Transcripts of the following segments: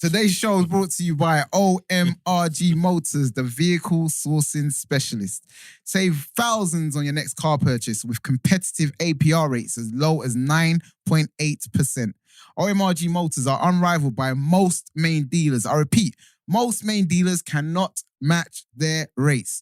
Today's show is brought to you by OMRG Motors, the vehicle sourcing specialist. Save thousands on your next car purchase with competitive APR rates as low as 9.8%. OMRG Motors are unrivaled by most main dealers. I repeat, most main dealers cannot match their rates.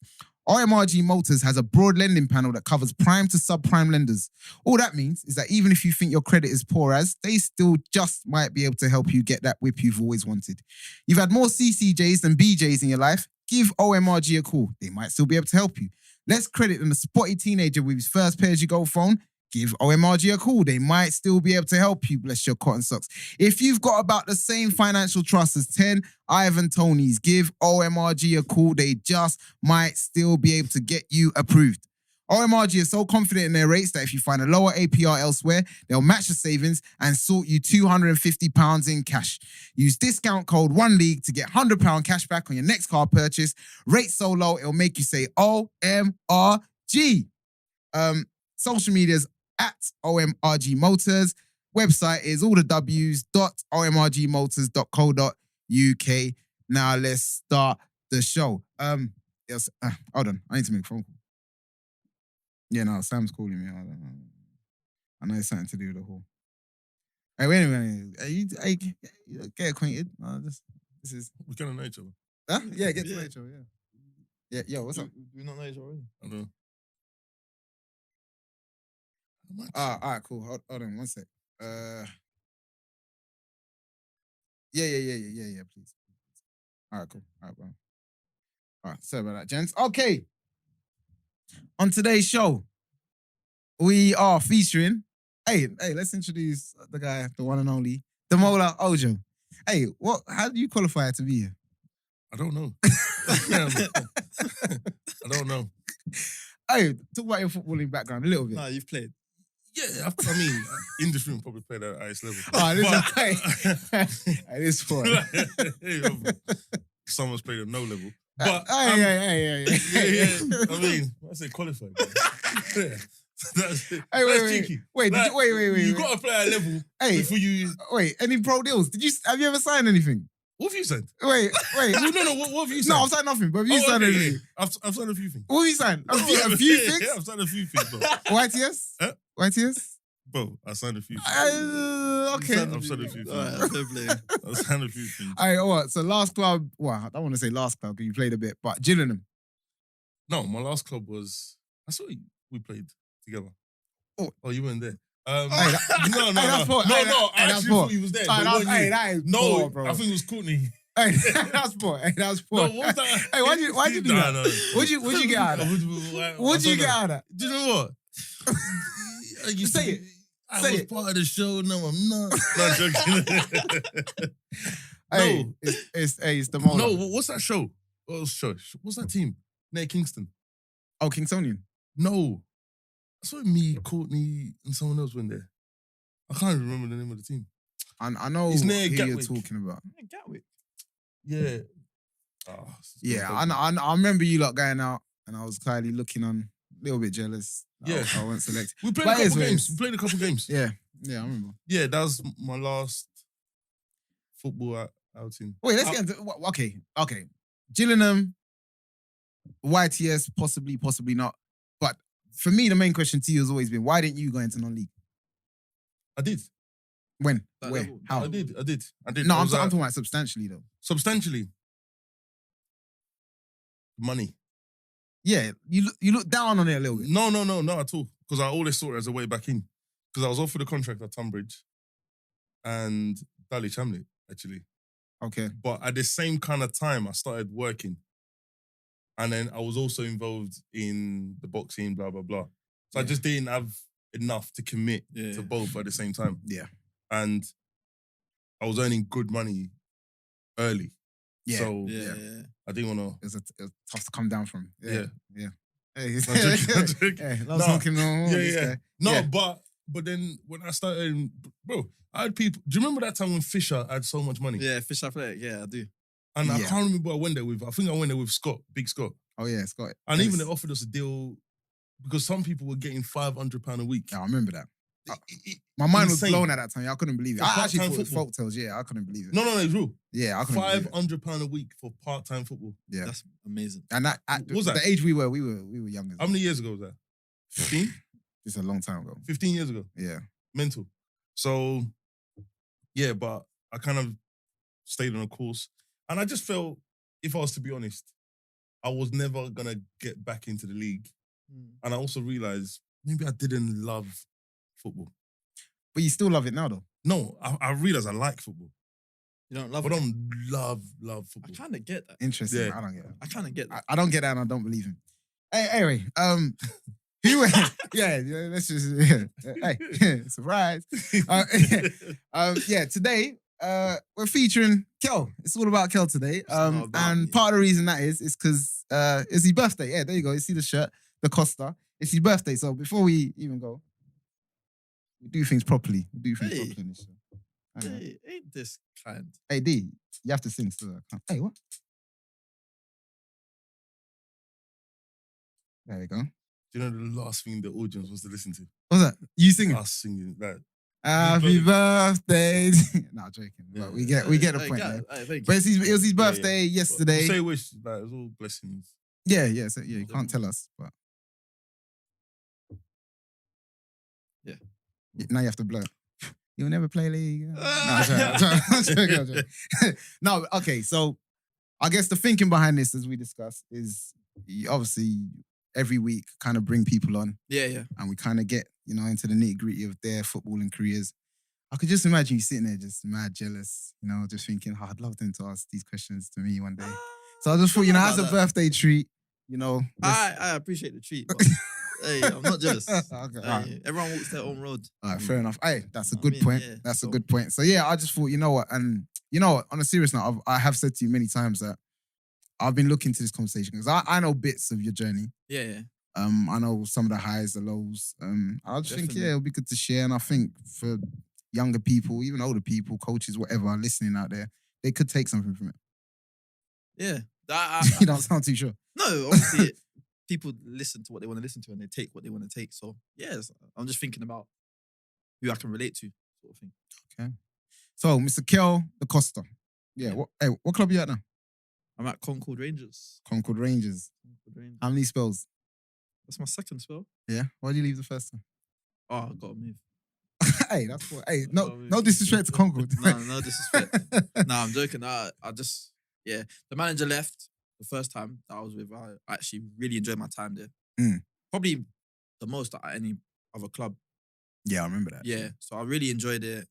OMRG Motors has a broad lending panel that covers prime to subprime lenders. All that means is that even if you think your credit is poor as, they still just might be able to help you get that whip you've always wanted. You've had more CCJs than BJs in your life? Give OMRG a call. They might still be able to help you. Less credit than a spotty teenager with his first pay-as-you-go phone? Give OMRG a call. They might still be able to help you, bless your cotton socks. If you've got about the same financial trust as 10 Ivan Tonys, give OMRG a call. They just might still be able to get you approved. OMRG is so confident in their rates that if you find a lower APR elsewhere, they'll match the savings and sort you £250 in cash. Use discount code ONELEAGUE to get £100 cash back on your next car purchase. Rates so low, it'll make you say OMRG. Social media's at OMRG Motors. Website is all the w's.omrgmotors.co.uk. Now let's start the show. Yes, hold on. I need to make a phone call. Yeah, no, Sam's calling me. I know it's something to do with the whole. Hey, wait a minute. You get acquainted. This is. We're gonna know each other. Huh? Yeah, get to know each other. Yeah. Yo, what's up? Do we not know each other already? I don't know. All right, cool. Hold on one sec. Yeah, please. All right, cool. All right, bro. All right, sorry about that, gents. Okay. On today's show, we are featuring. Hey, let's introduce the guy, the one and only, Damola Ojo. Hey, how do you qualify to be here? I don't know. I don't know. Hey, talk about your footballing background a little bit. No, you've played. Yeah, I mean, in this room probably played at the highest level. Oh, this point. Someone's played at no level. But hey. I mean, I say qualified. Yeah. That's cheeky. Wait, You got to play at a level before you. Wait, any pro deals? Have you ever signed anything? What have you signed? Wait. No. What have you signed? No, I've signed nothing. But have you signed anything? Yeah. I've signed a few things. What have you signed? A few things? Yeah, I've signed a few things, bro. YTS? Huh? YTS? Bro, I signed a few things. Okay. I've signed a few things. I've signed a few things. All right, what? So last club, well, I don't want to say last club because you played a bit, but Gillingham. No, my last club was, I saw we played together. Oh, you weren't there. No. I actually thought you was there. That is poor, bro. I think it was Courtney. Hey, that's poor. No, what was that? Hey, why'd you do that? No. What'd you get out of that? What'd you get out of that? Do you know what? Say it. I was part of the show. No, I'm not. Not joking. Hey, it's the moment. No, what's that show? What's that team? Near Kingston. Oh, Kingstonian. No. I saw me, Courtney, and someone else went there. I can't remember the name of the team. I know it's near who Gatwick. you're talking about. Gatwick. Yeah. I remember you lot going out and I was clearly looking on, a little bit jealous. Yeah. I wasn't selected. We played a couple games. Yeah, I remember. Yeah, that was my last football outing. Wait, let's get into... Okay. Gillingham, YTS, possibly not. But for me, the main question to you has always been, why didn't you go into non-league? I did. When? Where? How? I did. No, I'm talking about substantially though. Substantially? Money. Yeah, you look down on it a little bit. No, not at all. Because I always saw it as a way back in. Because I was offered a contract at Tunbridge and Dally Chamley, actually. Okay. But at the same kind of time, I started working. And then I was also involved in the boxing, blah, blah, blah. So I just didn't have enough to commit to both at the same time. Yeah. And I was earning good money early. Yeah. So I didn't want to... It was tough to come down from. Yeah. Hey, but then when I started... Bro, I had people... Do you remember that time when Fisher had so much money? Yeah, Fisher Athletic. Yeah, I do. And I can't remember who I went there with. I think I went there with Scott, Big Scott. Oh, yeah, Scott. And even they offered us a deal because some people were getting £500 a week. Yeah, I remember that. My mind was Insane. blown at that time. I couldn't believe it. For I actually part-time thought it was football. folk tales. Yeah, I couldn't believe it. No, it's real. Yeah, I couldn't believe it. £500 a week for part-time football. Yeah, That's amazing. and that What was that? the age we were young. How many years ago was that? 15? It's a long time ago. 15 years ago. Yeah. Mental. So, yeah, but I kind of stayed on a course. And I just felt, if I was to be honest, I was never going to get back into the league. And I also realised maybe I didn't love football. But you still love it now, though. No, I realised I like football. You don't love But I it? don't love I football. kind of get that. Interesting. Yeah. I don't get it. I kind of get that. I don't get that, and I don't believe him. Hey, anyway, who? Yeah, let's just. Hey, surprise. Yeah, today we're featuring Khale. It's all about Khale today. not about And me. part of the reason that is because it's his birthday. Yeah, there you go. You see the shirt, the Costa. It's his birthday. So before we even go, we do things properly. We do things Hey. properly in this show. I know. Hey, ain't this kind? Hey D, you have to sing still. Hey, what? There we go. Do you know the last thing the audience was to listen to? What's that? You singing? Us singing that. Happy birthday. No, joking. But we get the Hey, point guys, there. hey, thank But you. it was his Yeah, yeah. birthday We'll yesterday. say wish, like, it was all blessings. Yeah. So you can't tell us, but Yeah. Now you have to blur. You'll never play league. No, I'm joking. No, okay. So I guess the thinking behind this, as we discussed, is obviously every week kind of bring people on Yeah. and we kind of get, into the nitty gritty of their footballing careers. I could just imagine you sitting there just mad jealous, just thinking, I'd love them to ask these questions to me one day. So I just thought, as a birthday treat, let's- I appreciate the treat. But, hey, I'm not jealous. Okay, Hey, alright. everyone walks their own road. All right, fair enough. Hey, that's a Know what good I mean? point. Yeah, That's a so- good point. So yeah, I just thought, you know what, and on a serious note, I have said to you many times that I've been looking to this conversation because I know bits of your journey. Yeah. I know some of the highs, the lows. I just think, Definitely. it'll be good to share. And I think for younger people, even older people, coaches, whatever, listening out there, they could take something from it. Yeah. You don't sound too sure. No, obviously, people listen to what they want to listen to and they take what they want to take. So, yes, I'm just thinking about who I can relate to, sort of thing. So, Mr. Khale Da Costa. Yeah. What club are you at now? I'm at Concord Rangers. Concord Rangers. How many spells? That's my second spell. Yeah. Why did you leave the first time? Oh, I got to move. Hey, that's what. Hey, no disrespect to Concord. No disrespect. I'm joking. I just, the manager left the first time that I was with. I actually really enjoyed my time there. Mm. Probably the most at any other club. Yeah, I remember that. Yeah, so I really enjoyed it.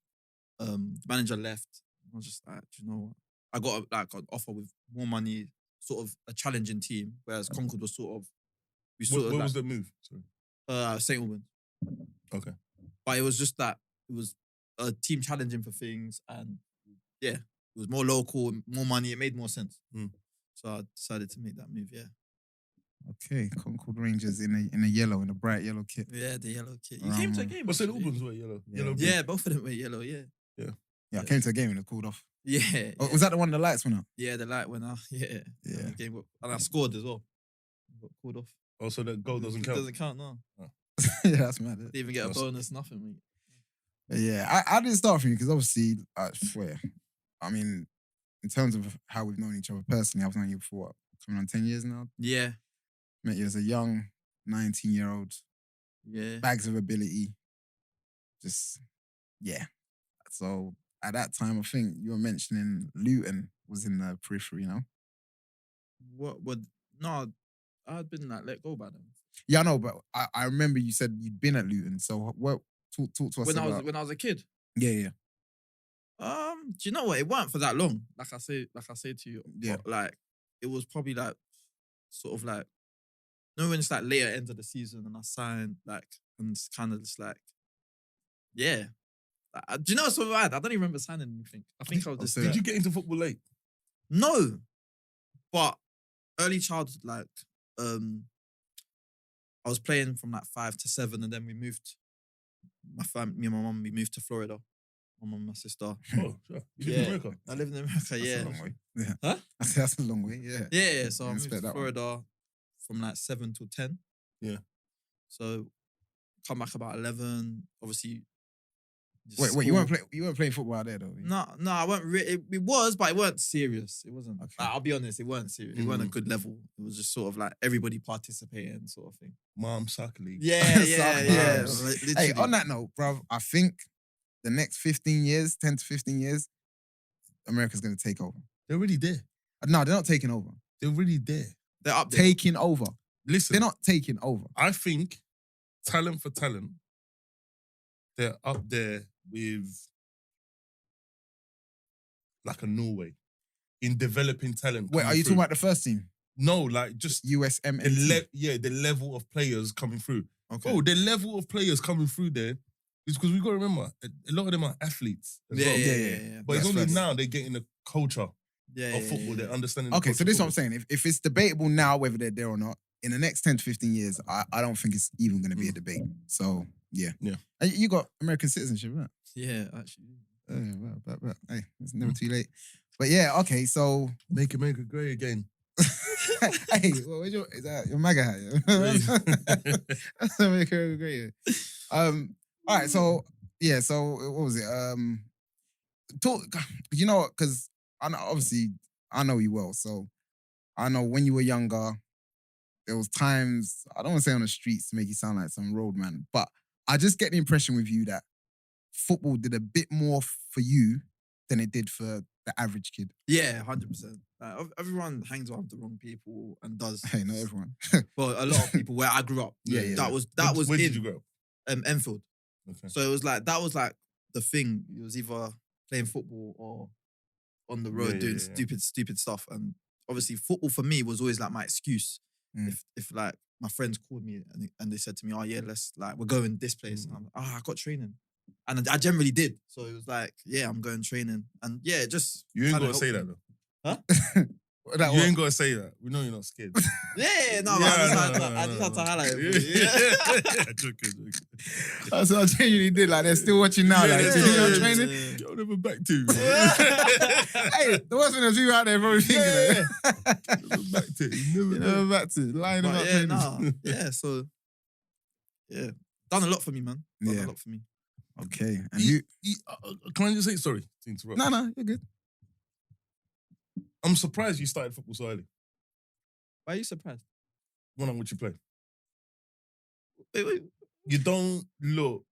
The manager left. I was just like, do you know what? I got an offer with more money, sort of a challenging team, whereas Concord was sort of, Where was the move? Sorry. St. Albans. Okay. But it was just that it was a team challenging for things, and it was more local, more money. It made more sense. Mm. So I decided to make that move. Yeah. Okay, Concord Rangers in a bright yellow kit. Yeah, the yellow kit. You came to a game. What's St. actually. Albans were yellow? Yeah. Yellow. Yeah, both of them were yellow. Yeah. Yeah, I came to a game and it called off. Yeah. Oh, was that the one the lights went out? Yeah, the light went out. Yeah. Yeah. The game and I scored as well. Got called off. Oh, so that goal doesn't It count. doesn't count, no. Yeah, that's mad. Didn't even get a That's- bonus, nothing, mate. Yeah, I didn't start from you because obviously, I swear, I mean, in terms of how we've known each other personally, I've known you for what, coming on 10 years now. Yeah. Met you as a young 19-year-old, Yeah. bags of ability. Just, yeah. So at that time, I think you were mentioning Luton was in the periphery, What would no? I'd been like let go by them. Yeah, I know, but I remember you said you'd been at Luton. So what? Talk to us When about. I was a kid. Yeah. Do you know what? It weren't for that long. Like I say to you. Yeah. But, like it was probably like sort of like when it's like later end of the season and I signed and it's kind of just like yeah. Do you know what's so bad? I don't even remember signing anything. I think I was just so Did you get into football late? no, but early childhood I was playing from like 5 to 7 and then we moved. Me and my mum, we moved to Florida. My mum and my sister. Oh, sure. You live in America. I lived in America, That's yeah. a long way. Yeah. Huh? I said that's a long way. Yeah. Yeah, so I Didn't moved expect to that one. Florida from like 7 till 10. Yeah. So come back about 11. Obviously. Wait, you weren't playing football out there though? No, I wasn't. It was, but it weren't serious. It wasn't. Okay. Like, I'll be honest, it weren't serious. It weren't a good level. It was just sort of like everybody participating, sort of thing. Mom soccer league. Yeah. Hey, on that note, bro, I think the next 15 years, 10 to 15 years, America's gonna take over. They're already there. No, they're not taking over. They're already there. They're up there. Taking over. Listen, They're not taking over. I think talent for talent, they're up there with like a Norway in developing talent. Wait, are you talking about the first team? No, like just USMNT. the level of players coming through. Okay. Oh, the level of players coming through there is because we got to remember a lot of them are athletes. As well. Yeah. But it's That's only facts. now they're getting the culture of football. They're understanding. Okay, the so this is what I'm culture saying. If it's debatable now whether they're there or not, in the next 10 to 15 years, I don't think it's even going to be a debate. So, yeah. And you got American citizenship, right? Yeah, actually. Well, hey, it's never too late. But yeah, okay, so... Make America great again. Hey, is that your MAGA hat? That's America great. All right, so, yeah, so what was it? You know what, because obviously I know you well, so I know when you were younger, there was times, I don't want to say on the streets to make you sound like some roadman, but I just get the impression with you that football did a bit more for you than it did for the average kid. Yeah, 100%. Everyone hangs around with the wrong people and does. Hey, not everyone. But a lot of people where I grew up. Yeah. That was Where in did you grow up? Enfield. Okay. So it was like that was like the thing. It was either playing football or on the road doing stupid stuff. And obviously football for me was always like my excuse. If like my friends called me and they said to me, oh yeah, let's like we're going this place. And I'm like, I got training. And I generally did. So it was like, yeah, I'm going training. And yeah, just You ain't kinda got to say helped that me. though. You ain't got to say that. We know you're not scared. Yeah, no, I just had to highlight it. Joking. That's what I genuinely did. Like, they're still watching now. Like, you know, training. Get never back to. Hey, the worst thing is you out there probably thinking Never back to. never back to. Lying about training. So, yeah. Done a lot for me, man. Done a lot for me. Okay. And you can I just say, sorry to interrupt. No, you're good. I'm surprised you started football so early. Why are you surprised? When I watch you play. Wait. You don't look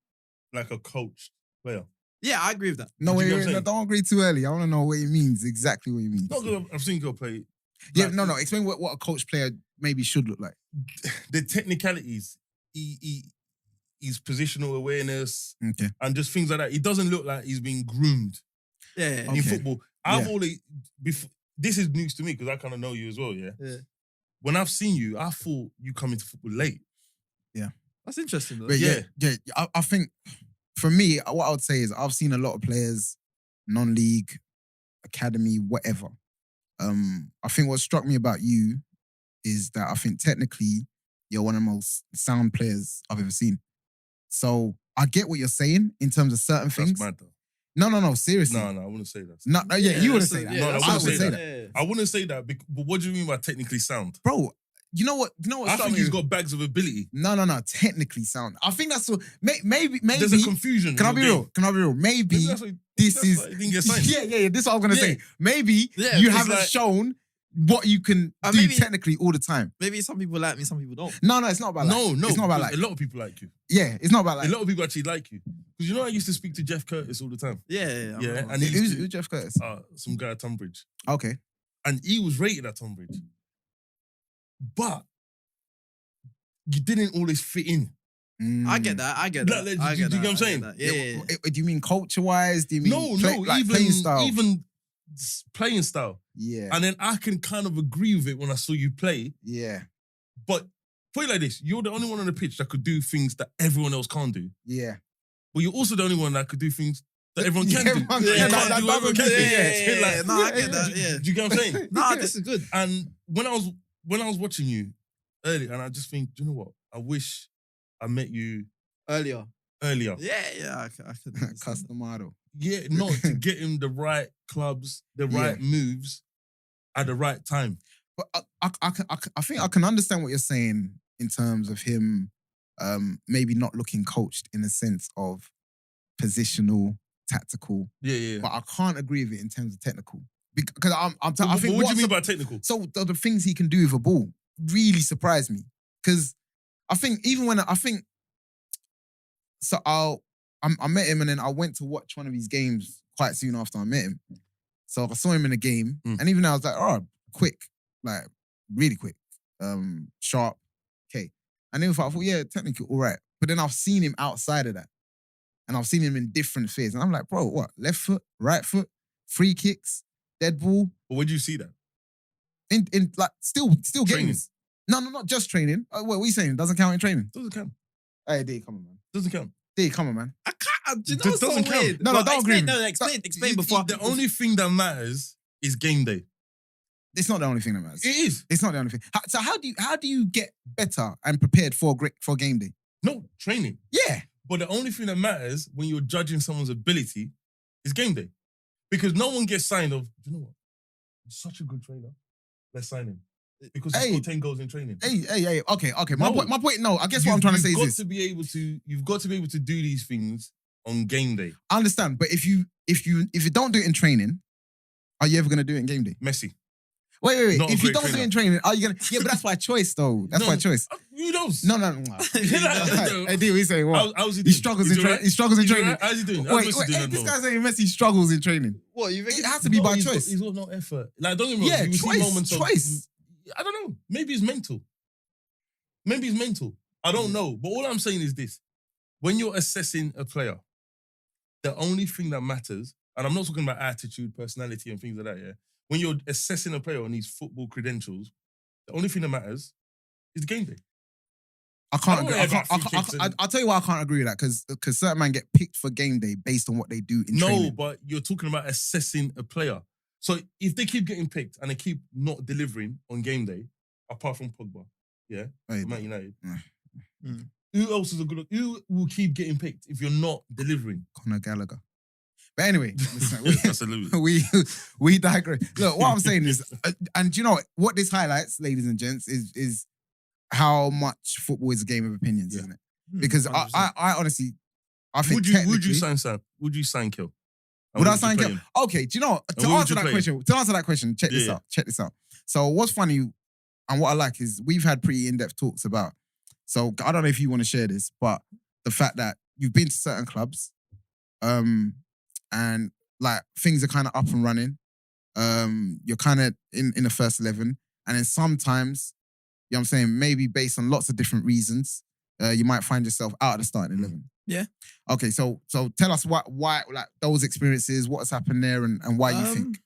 like a coached player. Yeah, I agree with that. No, Do you get what I'm saying? don't agree too early. I want to know what it means, exactly what it means. Not because I've seen you play. Yeah, like, no. Explain what a coach player maybe should look like. The technicalities, his positional awareness, Okay. and just things like that. He doesn't look like he's being groomed Yeah. in football. I've Yeah. always, this is news to me because I kind of know you as well, yeah? Yeah. When I've seen you, I thought you come into football late. That's interesting though. But yeah. I think for me, what I would say is I've seen a lot of players, non-league, academy, whatever. I think what struck me about you is that I think technically you're one of the most sound players I've ever seen. So I get what you're saying in terms of certain things. That's mad though. No, seriously. No, I wouldn't say that. No, you wouldn't say that. No, I I wouldn't would say that. Yeah. I wouldn't say that, but what do you mean by technically sound? Bro, you know what I struck think me? he's got bags of ability. No, technically sound. I think that's what, maybe. There's a confusion. Can I be real? Maybe this is. He didn't get signed. Yeah. This is what I was gonna say. Maybe Yeah, you it's haven't like- shown what you can do maybe- technically all the time. Maybe some people like me, some people don't. No, it's not about like. No. It's not about like. A lot of people like you. Yeah, it's not about like. A lot of people actually like you. Because you know I used to speak to Jeff Curtis all the time. Yeah. Yeah, and he Who's used to, Jeff Curtis? some guy at Tunbridge. Okay. And he was rated at Tunbridge. But you didn't always fit in. I get that. I get that. Like, I do you get get what I'm that. saying? Yeah. Do you mean culture-wise? Do you mean even playing style? Even playing style. Yeah. And then I can kind of agree with it when I saw you play. Yeah. But put it like this: you're the only one on the pitch that could do things that everyone else can't do. Yeah. But you're also the only one that could do things that everyone can do. everyone can. You Yeah, can't that do what everyone doesn't- can do. yeah. Like, No, I get that, yeah. Do you get what I'm saying? Nah, this is good. And when I was watching you earlier, and I just think, do you know what? I wish I met you Earlier. earlier. Yeah. I could. Customado. Yeah, no, to get him the right clubs, the right moves at the right time. But I think I can understand what you're saying in terms of him maybe not looking coached in a sense of positional, tactical. Yeah. But I can't agree with it in terms of technical. Because I But think what do you mean by technical? So the things he can do with a ball really surprised me. Because I think so I met him and then I went to watch one of his games quite soon after I met him. So I saw him in a game and even I was like, oh, quick, like really quick, sharp, okay. And then I thought, yeah, technically all right. But then I've seen him outside of that. And I've seen him in different spheres. And I'm like, bro, what? Left foot, right foot, free kicks, dead ball. But where do you see that? In like still Training. games. No, not just training. What are you saying? Doesn't count in training? Doesn't count. Hey, D, come on, man. Doesn't count. D, come on, man. I can't. Do you know It what's so doesn't count. weird? No, don't agree with me. No, explain before. The only thing that matters is game day. It's not the only thing that matters. It is. It's not the only thing. So how do you get better and prepared for game day? No, training. Yeah. But the only thing that matters when you're judging someone's ability is game day. Because no one gets signed of, you know what? He's such a good trainer. Let's sign him. Because he scored 10 goals in training. Hey. Okay. My point, no, I guess what You- I'm trying to say is you've this. You've got to be able to do these things on game day. I understand, but if you don't do it in training, are you ever going to do it in game day? Messi. Wait. Not a If you great don't do it trainer. in training, are you going to... Yeah, but that's by choice, though. That's No. by choice. Who knows? No. Hey, D, what you saying? What? How's he He doing? struggles He's in alright? training. He struggles in He's training. alright? How's he doing? Wait, How's Messi doing at the this moment? guy's saying Messi struggles in training. What you think? It has to be by he's choice. He's got no effort. Like, don't get me wrong. Yeah, you see moments choice. I don't know. Maybe it's mental. I don't know. But all I'm saying is this. When you're assessing a player, the only thing that matters, and I'm not talking about attitude, personality, and things like that, yeah. When you're assessing a player on his football credentials, the only thing that matters is game day. I can't I don't agree. know about free kicks and- I'll tell you why I can't agree with that, because certain men get picked for game day based on what they do in No, training. but you're talking about assessing a player. So if they keep getting picked and they keep not delivering on game day, apart from Pogba, yeah, Hey, Man United, Mm. who else is a good? Who will keep getting picked if you're not delivering? Conor Gallagher. But anyway, listen, Absolutely. we digress. Look, what I'm saying is, and do you know what this highlights, ladies and gents, is how much football is a game of opinions, Yeah. isn't it? Because 100%. I honestly, I think Would you technically- sign Sam? Would you sign Khale? And Would I you sign play Khale? him? Okay, do you know, And where would you play him? to answer that question, check this Yeah. out. Check this out. So what's funny and what I like is we've had pretty in-depth talks about. So I don't know if you want to share this, but the fact that you've been to certain clubs, and like things are kind of up and running. You're kind of in the first 11, and then sometimes, you know what I'm saying, maybe based on lots of different reasons, you might find yourself out of the starting 11. Yeah. Okay, so tell us why like those experiences, what has happened there, and why you think.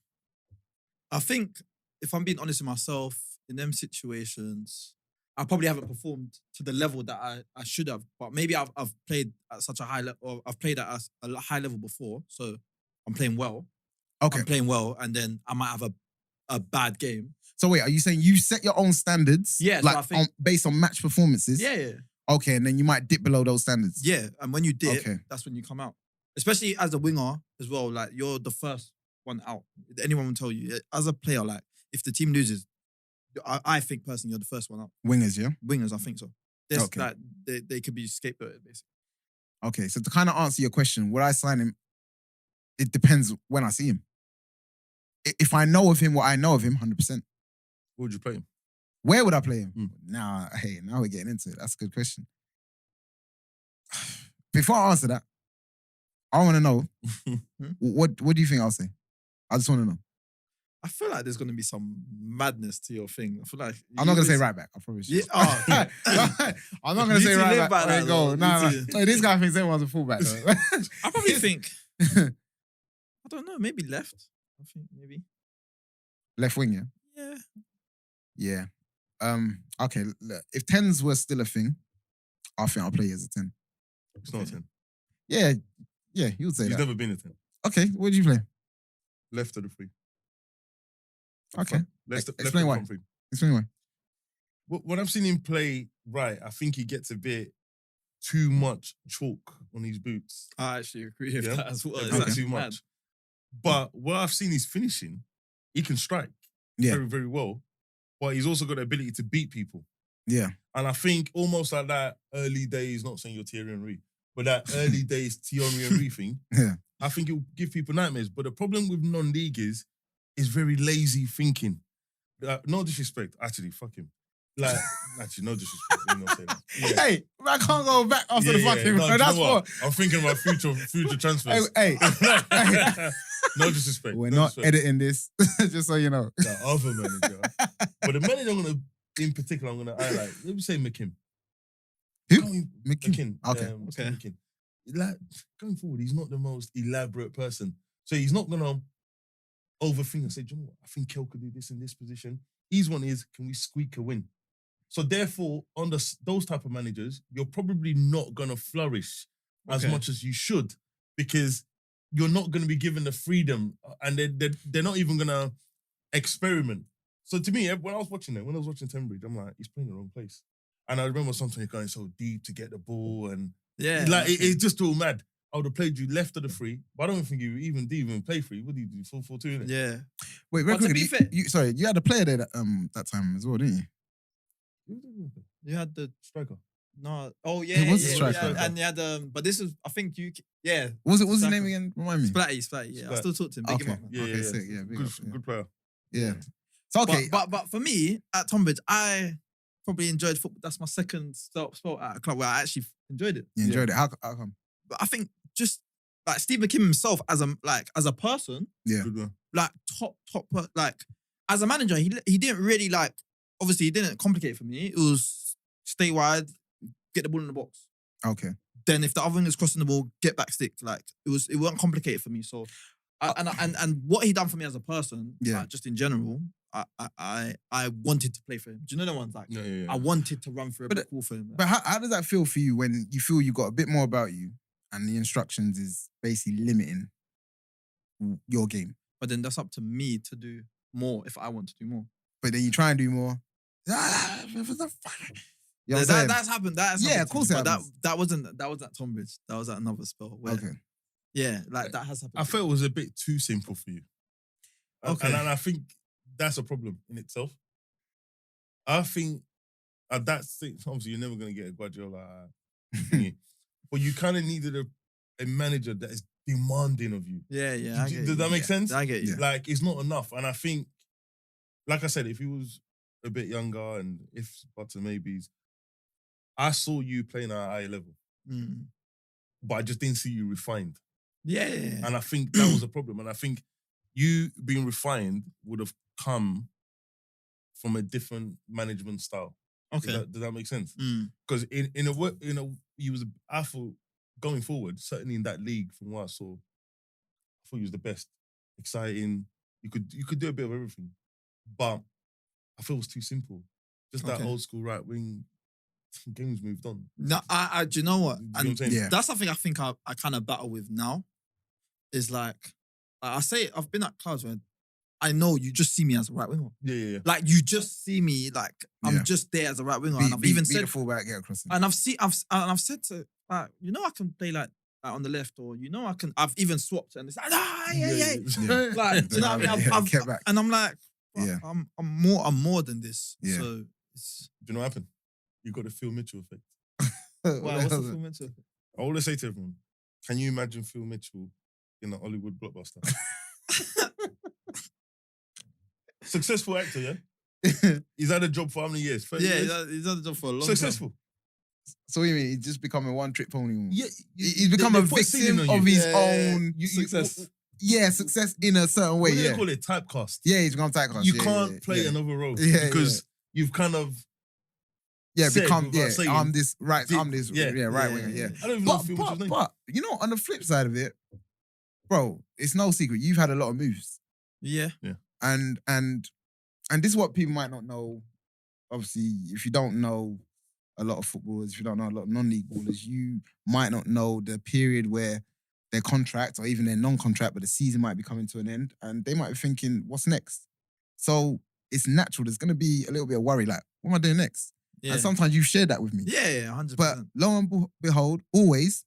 I think if I'm being honest with myself, in them situations, I probably haven't performed to the level that I should have. But maybe I've played at such a high level, or I've played at a high level before, so I'm playing well. Okay, I'm playing well, and then I might have a bad game. so wait, are you saying you set your own standards? Yeah, so like I think- based on match performances. Yeah. Okay, and then you might dip below those standards. Yeah, and when you dip, Okay. that's when you come out. Especially as a winger as well, like you're the first one out. Anyone will tell you, as a player, like if the team loses, I think personally you're the first one out. Wingers, yeah. Wingers, I think so. Okay. Like, they could be scapegoated, basically. Okay, so to kind of answer your question, would I sign him? It depends when I see him. If I know of him, what I know of him, 100%. Where would you play him? Where would I play him? Mm. Now we're getting into it. That's a good question. Before I answer that, I want to know, what do you think I'll say? I just want to know. I feel like there's going to be some madness to your thing. I feel like I'm not going to say right back, I promise you. Yeah, oh, okay. I'm not going to You say two right live back. by Wait, that, go. though. Nah. You two. Hey, this guy thinks everyone's a fullback, though. I probably think, I don't know, maybe left. I think maybe. Left wing, yeah? Yeah. Yeah. Okay, look, if 10s were still a thing, I think I'll play you as a 10. It's not a 10. Yeah, you would say He's that. never been a 10. Okay, what did you play? Left of the three. Okay. Left Explain of the why. front three. Explain why. When I've seen him play right, I think he gets a bit too much chalk on his boots. I actually agree with Yeah? that as well. A It's bit actually too mad. much. But where I've seen his finishing, he can strike Yeah. very, very well. But he's also got the ability to beat people. Yeah. And I think almost like that early days, not saying you're Thierry Henry, but that early days Thierry Henry thing, Yeah. I think it'll give people nightmares. But the problem with non-league is very lazy thinking. No disrespect, actually, fuck him. Like, actually, no disrespect. Let me not say that. Yeah. Hey, I can't go back after the fucking. No, do you That's know what? what. I'm thinking about future transfers. Hey, No disrespect. we're no not disrespect. editing this, just so you know. The other manager. But the manager in particular, I'm gonna highlight. Let me say McKim. Who? McKim. Okay. Okay. McKim. Like, going forward, he's not the most elaborate person. So he's not gonna overthink and say, do you know what? I think Kel could do this in this position. His one is, can we squeak a win? So therefore, on those type of managers, you're probably not gonna flourish as much as you should, because you're not gonna be given the freedom, and they're not even gonna experiment. So to me, when I was watching Tembridge, I'm like, he's playing the wrong place. And I remember sometimes going so deep to get the ball, and it's just all mad. I would have played you left of the free, but I don't think you didn't even play free. What did you do? 4-4-2, innit? Yeah. Wait, But to be fair- sorry, you had a player there that time as well, didn't you? You had the Striker. no. Oh yeah, It was yeah, a striker. yeah. And you had but this is I think yeah. What's his Striker. name again? Remind me. Splatty. Yeah, I Splat. still talk to him. Big him Okay. up, man. Okay, sick, yeah, big up, yeah. Good player. Yeah. So okay, But for me at Tonbridge, I probably enjoyed football. That's my second spot at a club where I actually enjoyed it. you enjoyed it. How come? But I think just like Steve McKim himself as a person, Yeah. Good one. like top like as a manager, he didn't really like. Obviously, he didn't complicate it for me. It was stay wide, get the ball in the box. Okay. Then if the other winger's crossing the ball, get back stick. Like it wasn't complicated for me. So, and what he done for me as a person, Yeah. like, just in general, I wanted to play for him. Do you know the ones like Yeah. I wanted to run through a But- brick wall for him? But how does that feel for you when you feel you got a bit more about you and the instructions is basically limiting your game? But then that's up to me to do more if I want to do more. But then you try and do more. You know what I'm That, saying? that's happened. That's Yeah, happened of to course me, it but happens. that wasn't at Tonbridge. That was at another spell. Where, Okay. Yeah, like that has happened. I felt it was a bit too simple for you. Okay. And I think that's a problem in itself. I think at that stage, obviously you're never going to get a Guardiola thingy, but you kind of needed a manager that is demanding of you. Yeah, I get Does you. that make sense? I get you. Like, it's not enough. And I think, like I said, if he was a bit younger and if buts and maybes, I saw you playing at a high level, Mm. but I just didn't see you refined. Yeah. And I think that was a problem. And I think you being refined would have come from a different management style. Okay. Does that make sense? Mm. Because I thought going forward, certainly in that league, from what I saw, I thought he was the best. Exciting. You could do a bit of everything. But I feel it was too simple. Just that Okay. old school right wing. Games moved on. No, I do you know what? Do you know what I'm saying? Yeah. That's something I think I kind of battle with now. Is like I say I've been at clubs where I know you just see me as a right winger. Yeah. Like you just see me like I'm Yeah. just there as a right winger, Beat, and I've beat, even beat said the fullback, get across. and I've said to like I can play like on the left, or I can. I've even swapped, and it's like yeah. Yeah. Like do you know what I mean? Yeah, I've kept back. and I'm like, Yeah. I'm more than this. Yeah. So it's Do you know what happened? You got the Phil Mitchell effect. wow. What's the full mental? I always say to everyone, can you imagine Phil Mitchell in a Hollywood blockbuster? Successful actor, yeah? He's had a job for how many years? 30 Yeah, years? he's done the job for a long Successful. So what do you mean? He's just become a one-trick pony. Yeah, He's become a victim of his own success. success in a certain way. What do Yeah, they call it? Typecast. yeah, he's become typecast. You Yeah, can't yeah, play yeah. another role Yeah, because you've kind of said become without saying, I'm this right. I'm this yeah, right winger. Yeah, I don't even know but Phil Mitchell's name. you know, on the flip side of it, bro, it's no secret you've had a lot of moves, Yeah. and this is what people might not know. Obviously, if you don't know a lot of footballers, if you don't know a lot of non-league ballers, you might not know the period where their contract or even their non-contract, but the season might be coming to an end, and they might be thinking, "What's next?" So it's natural. There's going to be a little bit of worry, like, "What am I doing next?" Yeah. And sometimes you've shared that with me. Yeah, 100%. But lo and behold, always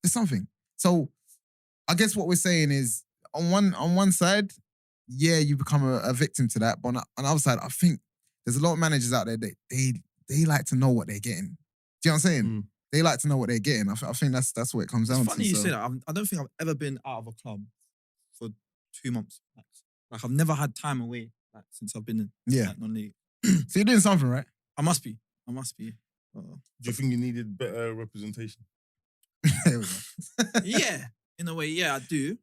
there's something. So I guess what we're saying is, on one side, yeah, you become a victim to that. But on the other side, I think there's a lot of managers out there that they like to know what they're getting. Do you know what I'm saying? Mm. They like to know what they're getting. I think that's what it comes It's down funny to. you so. say that. I don't think I've ever been out of a club for 2 months. Like I've never had time away since I've been in Yeah. non-league. So you're doing something, right? I must be. Do you think you needed better representation? There we go. Yeah, in a way, yeah, I do.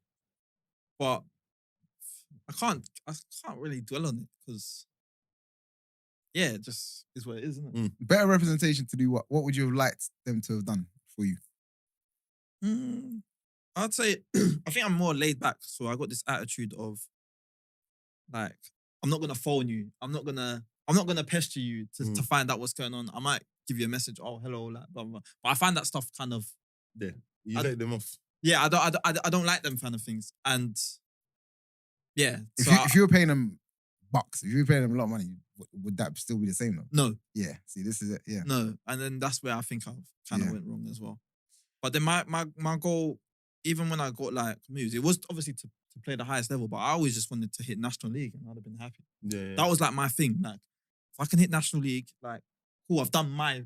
But I can't really dwell on it because it just is what it is, isn't it? Better representation to do what? What would you have liked them to have done for you? I'd say I think I'm more laid back, so I got this attitude of like I'm not gonna phone you, I'm not gonna pester you to find out what's going on. I might give you a message, oh hello, like blah blah blah. But I find that stuff kind of You let them off. yeah. I don't like them kind of things, and yeah. If you were paying them bucks, if you were paying them a lot of money, would that still be the same though? No. Yeah. See, this is it. Yeah. No, and then that's where I think I've kind of went wrong as well. But then my goal, even when I got like moves, it was obviously to play the highest level, but I always just wanted to hit National League and I'd have been happy. Yeah. That was like my thing. Like if I can hit National League, like cool, I've done my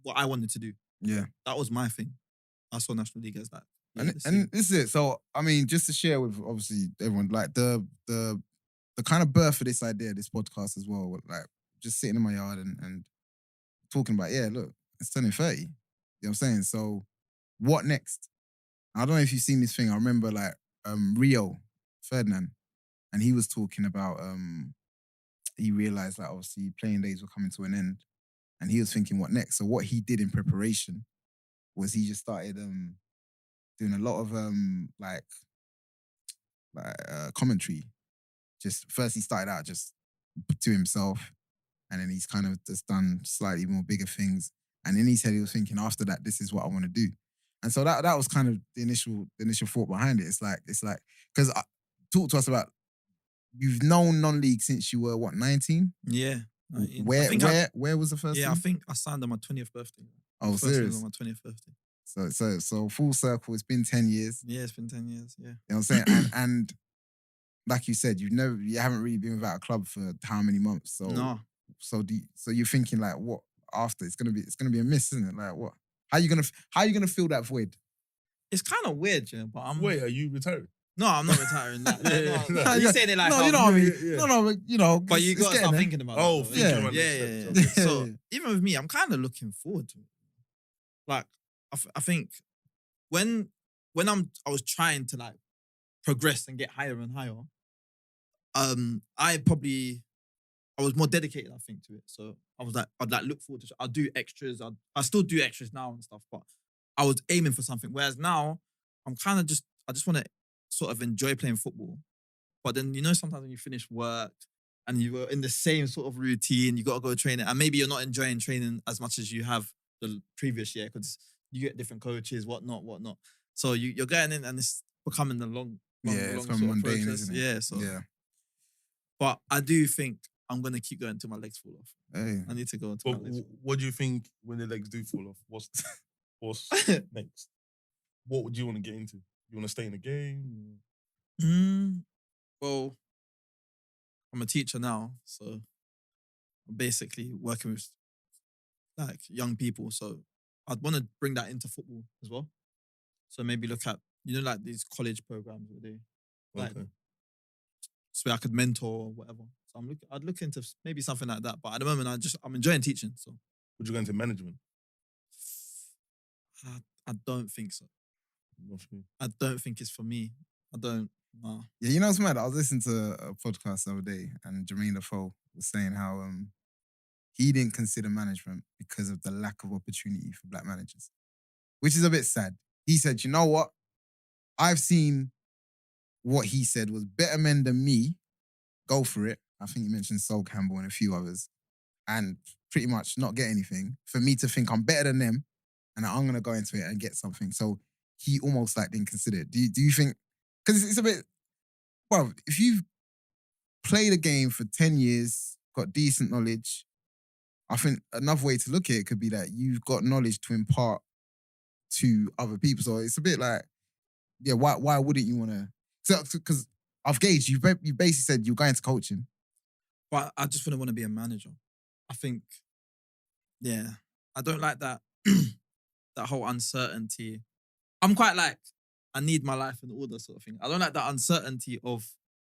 what I wanted to do. Yeah. That was my thing. I saw National League as that. Yeah, and this is it. So I mean, just to share with obviously everyone, like the kind of birth of this idea, this podcast as well, like just sitting in my yard and talking about, look, it's turning 30. You know what I'm saying? So what next? I don't know if you've seen this thing. I remember like Rio Ferdinand, and he was talking about he realized like obviously playing days were coming to an end, and he was thinking what next. So what he did in preparation was he just started doing a lot of commentary. Just first he started out just to himself, and then he's kind of just done slightly more bigger things. And then he said he was thinking after that, this is what I want to do. And so that was kind of the initial thought behind it. It's like because talk to us about, you've known non-league since you were what, 19? Yeah. 19. Where was the first? Yeah, team? I think I signed on my 20th birthday. Oh, serious? On my 20th birthday. So full circle. It's been 10 years. Yeah, it's been 10 years. Yeah. You know what I'm saying? and like you said, you haven't really been without a club for how many months? So no. So you're thinking like, what after? It's gonna be a miss, isn't it? Like what? How are you gonna fill that void? It's kind of weird, yeah. But Wait, are you retiring? No, I'm not retiring. No. You saying it like no, you know what I mean. Yeah. No, you know. But you got to start thinking about it. Thinking about it. Yeah. So even with me, I'm kind of looking forward to it. Like I think when I was trying to like progress and get higher and higher, I was more dedicated, I think, to it. So I was like, I'd like look forward to. I'll do extras. I still do extras now and stuff, but I was aiming for something. Whereas now, I'm kind of I just want to sort of enjoy playing football. But then sometimes when you finish work and you were in the same sort of routine, you got to go training, and maybe you're not enjoying training as much as you have the previous year because you get different coaches, whatnot. So you're going in and it's becoming a long it's sort mundane, of process. isn't it? Yeah. So yeah. But I do think I'm gonna keep going until my legs fall off. Hey. I need to go until my legs. What do you think when the legs do fall off? What's next? What would you want to get into? You want to stay in the game? Well, I'm a teacher now, so I'm basically working with like young people. So I'd want to bring that into football as well. So maybe look at like these college programs where they like so I could mentor or whatever. So I'd look into maybe something like that. But at the moment, I'm enjoying teaching. So would you go into management? I don't think so. I don't think it's for me. I don't. Nah. Yeah, you know what's mad? I was listening to a podcast the other day, and Jermaine Defoe was saying how he didn't consider management because of the lack of opportunity for black managers, which is a bit sad. He said, you know what? I've seen what he said was better men than me go for it. I think he mentioned Sol Campbell and a few others, and pretty much not get anything. For me to think I'm better than them, and I'm going to go into it and get something. So he almost like didn't consider it. Do you think, because it's a bit, well, if you've played a game for 10 years, got decent knowledge, I think another way to look at it could be that you've got knowledge to impart to other people. So it's a bit like, yeah, why wouldn't you want to? Because I've gauged, you basically said you're going to coaching. But I just wouldn't want to be a manager. I think Yeah, I don't like that. That whole uncertainty. I'm quite like, I need my life in order sort of thing. I don't like that uncertainty of,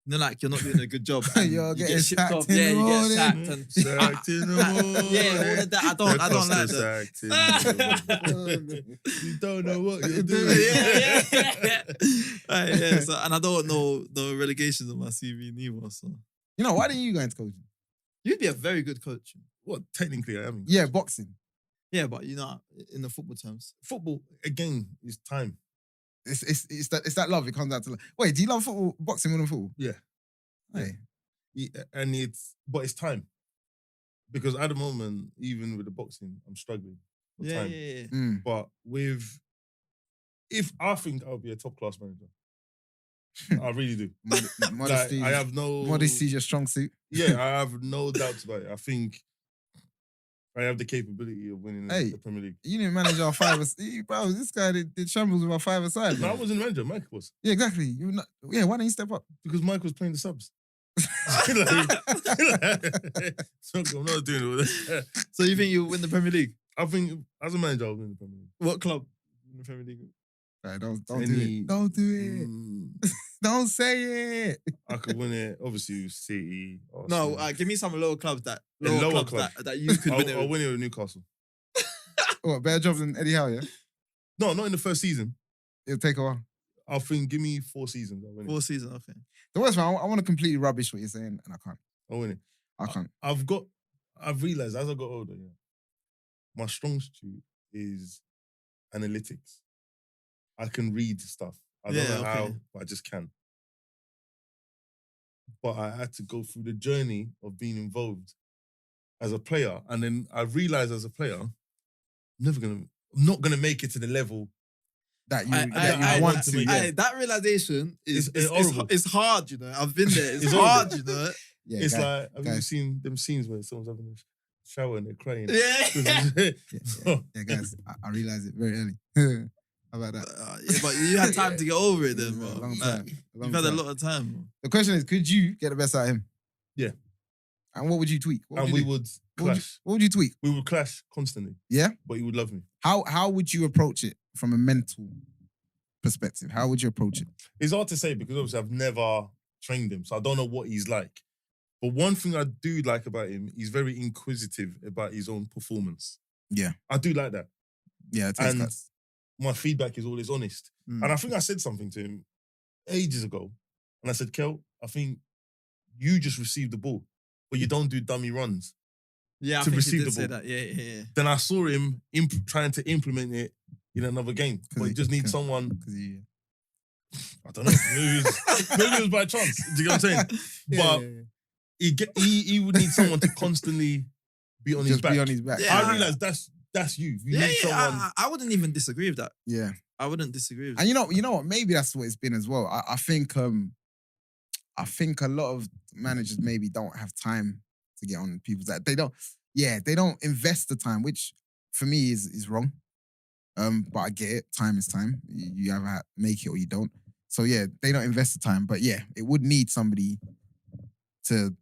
like you're not doing a good job and You're you getting get shipped sacked off. in Yeah, the you get morning. sacked and Sacked in the morning. yeah, all of that. I don't like that. Sacked in the morning. You don't know what you're doing. Yeah. So, and I don't know the relegations on my CV neither. So You know, why didn't you go into coaching? you'd be a very good coach. What, technically I am. Yeah, boxing. Yeah, but in the football terms, Football, again, is time. It's that love. It comes down to love. Wait, do you love football, boxing more than football? Yeah. Hey. Yeah, and it's time. Because at the moment, even with the boxing, I'm struggling for time. yeah. But if I think I'll be a top class manager, I really do. Modesty. Like, I have no Modesty is your strong suit. Yeah, I have no doubts about it. I think I have the capability of winning the Premier League. You didn't manage our five. Bro, this guy did shambles with our five-a-side. No, I wasn't the manager. Mike was. Yeah, exactly. You were not. Yeah, why didn't you step up? Because Mike was playing the subs. So I'm not doing all this. So you think you'll win the Premier League? I think as a manager, I'll win the Premier League. What club in the Premier League? Right, don't do it. Don't do it. Don't say it. I could win it. Obviously, City. Arsenal. No, give me some lower clubs that you could win it. I'll win it with Newcastle. What, better jobs than Eddie Howe, yeah? No, not in the first season. It'll take a while. I think give me 4 seasons. I'll win it. 4 seasons, okay. The worst one, I want to completely rubbish what you're saying, and I can't. I'll win it. I can't. I've realized as I got older, my strong suit is analytics. I can read stuff. I don't know how, but I just can. But I had to go through the journey of being involved as a player. And then I realized as a player, I'm not gonna make it to the level that you want to. That realization is horrible. It's hard, you know. I've been there. It's hard, you know. Yeah, it's like, have you seen them scenes where someone's having a shower and they're crying? Yeah. Guys, I realized it very early. How about that? Yeah, but you had time to get over it then, bro. A long time. You've had a lot of time, bro. The question is, could you get the best out of him? Yeah. And what would you tweak? We would clash. What would you tweak? We would clash constantly. Yeah? But he would love me. How would you approach it from a mental perspective? How would you approach it? It's hard to say because obviously I've never trained him, so I don't know what he's like. But one thing I do like about him, he's very inquisitive about his own performance. Yeah. I do like that. Yeah, and my feedback is always honest. And I think I said something to him ages ago. And I said, Kel, I think you just received the ball, but you don't do dummy runs. Yeah, I to think receive he did the say ball. that. Yeah. Then I saw him trying to implement it in another game. But he just needs someone. I don't know. Maybe it was by chance. Do you get what I'm saying? But he would need someone to constantly be on his back. Be on his back. Yeah. I realize that's you. You need someone. I wouldn't even disagree with that. Yeah. I wouldn't disagree with and that. you know what? Maybe that's what it's been as well. I think a lot of managers maybe don't have time to get on people's that. They don't invest the time, which for me is wrong. But I get it. Time is time. You either make it or you don't. So yeah, they don't invest the time. But yeah, it would need somebody to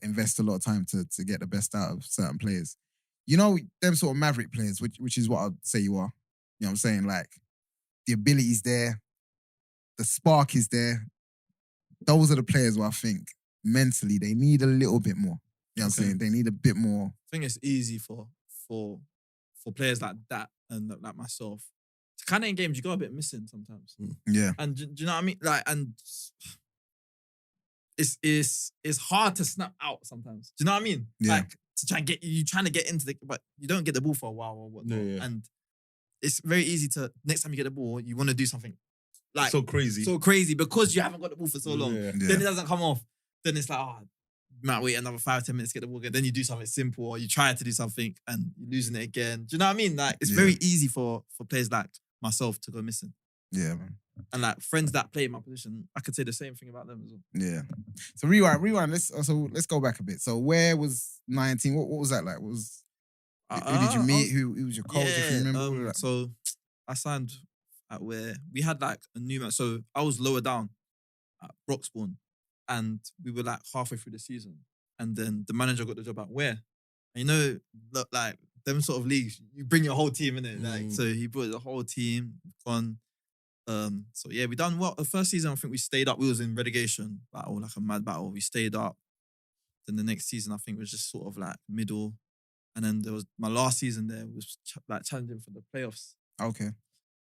invest a lot of time to get the best out of certain players. You know, them sort of maverick players, which is what I'd say you are. You know what I'm saying? Like, the ability's there, the spark is there. Those are the players who I think mentally they need a little bit more. You know what I'm saying? They need a bit more. I think it's easy for players like that and like myself to kind of in games you go a bit missing sometimes. Yeah. And do you know what I mean? Like, and it's hard to snap out sometimes. Do you know what I mean? Yeah. Like to try and trying to get into the, but you don't get the ball for a while or whatnot. Yeah. And it's very easy to, next time you get the ball, you want to do something like so crazy because you haven't got the ball for so long. Yeah. Then it doesn't come off. Then it's like, you might wait another 5-10 minutes to get the ball again. Then you do something simple or you try to do something and you're losing it again. Do you know what I mean? Like, it's very easy for players like myself to go missing. Yeah, man. And like friends that play in my position, I could say the same thing about them as well. Yeah. So rewind. Let's go back a bit. So where was 19? What was that like? Who did you meet? Who was your coach? If you remember? So I signed at where we had like a new man. So I was lower down at Broxbourne, and we were like halfway through the season, and then the manager got the job at where. And you know, like them sort of leagues, you bring your whole team in it. Like, so he brought the whole team on. So yeah, we done well. The first season, I think we stayed up. We was in relegation battle, like a mad battle. We stayed up. Then the next season, I think was just sort of like middle. And then there was my last season there was like challenging for the playoffs. Okay.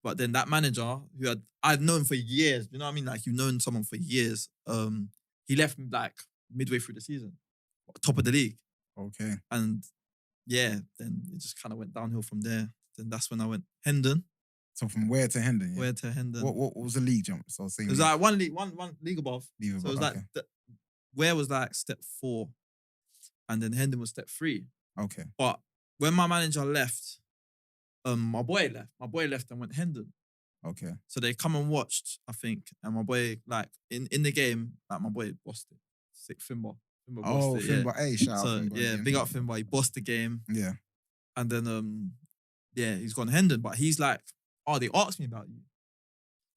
But then that manager who I'd known for years, you know what I mean? Like you've known someone for years. He left me like midway through the season, top of the league. Okay. And yeah, then it just kind of went downhill from there. Then that's when I went Hendon. So from where to Hendon? Yeah? Where to Hendon? What was the league jump? So I was saying it was like one league above. League so above, it was okay. like where was like step 4, and then Hendon was step 3. Okay. But when my manager left, my boy left and went Hendon. Okay. So they come and watched, I think, and my boy, like, in the game, like, my boy bossed it. Sick Finbar. Oh, Finbar. Hey, shout out Finbar. Yeah, big up Finbar. He bossed the game. Yeah. And then, yeah, he's gone Hendon, but he's like, oh, they asked me about you.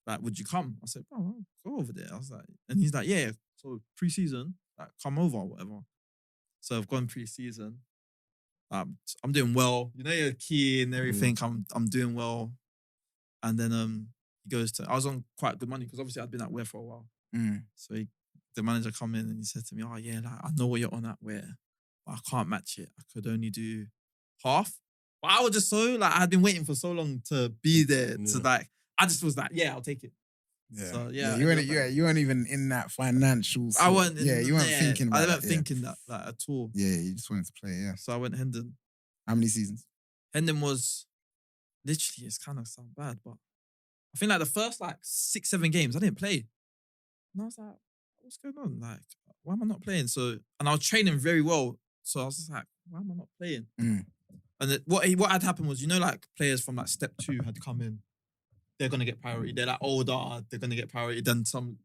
Like, would you come? I said, bro, I'll go over there. I was like, and he's like, yeah, so pre-season, like, come over or whatever. So I've gone pre-season. I'm doing well. You know, you're key and everything. I'm doing well. And then he goes to, I was on quite good money because obviously I'd been at Ware for a while. So the manager come in and he said to me, oh yeah, like, I know what you're on at Ware, but I can't match it. I could only do half. But I was just so, like, I had been waiting for so long to be there to, like, I just was like, yeah, I'll take it. Yeah. So, yeah. You weren't even in that financial. I wasn't. You weren't thinking about I wasn't thinking that, like, at all. Yeah, you just wanted to play, yeah. So I went Hendon. How many seasons? Hendon was, literally, it's kind of sound bad, but I think like the first like 6-7 games, I didn't play. And I was like, what's going on? Like, why am I not playing? So, and I was training very well. So I was just like, why am I not playing? And what had happened was, you know, like players from like step 2 had come in. They're gonna get priority. They're like older. They're gonna get priority than some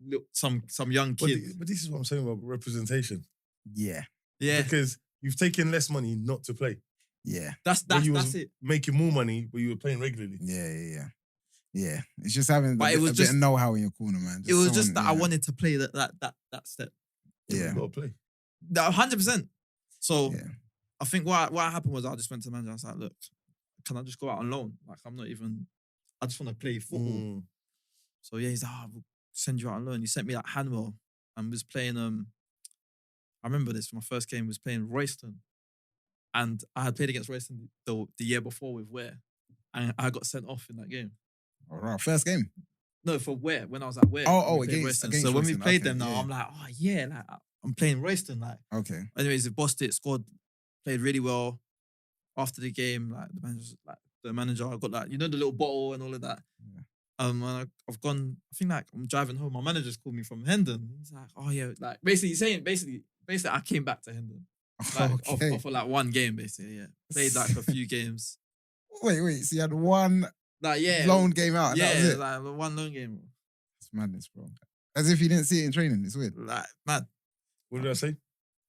young kid. But this is what I'm saying about representation. Yeah. Yeah. Because you've taken less money not to play. Yeah. That's it. Making more money, but you were playing regularly. Yeah. It's just having but a bit of know-how in your corner, man. It was just that I wanted to play that step. Yeah. You gotta play. 100%. So yeah. I think what happened was I just went to the manager. I was like, look, can I just go out on loan? Like, I just want to play football. So yeah, he's like, we'll send you out on loan. He sent me like Hanwell and was playing, I remember this, my first game was playing Royston. And I had played against Royston the year before with Ware. And I got sent off in that game. All right, first game? No, for Ware, when I was at Ware. Against So when we Royston, played them okay, now, yeah. I'm like, oh yeah, like I'm playing Royston. Like, okay. Anyways, they bossed it, scored, played really well. After the game, like the manager, I got like, you know, the little bottle and all of that. Yeah. And I've gone, I think like I'm driving home, my manager's called me from Hendon. He's like, oh yeah, like basically I came back to Hendon. Like, okay. off for like one game, basically, yeah. Played like a few games. Wait, so you had one like, lone game out? Yeah, that was it? like one lone game. It's madness, bro. As if you didn't see it in training. It's weird. Like, mad. What did I say?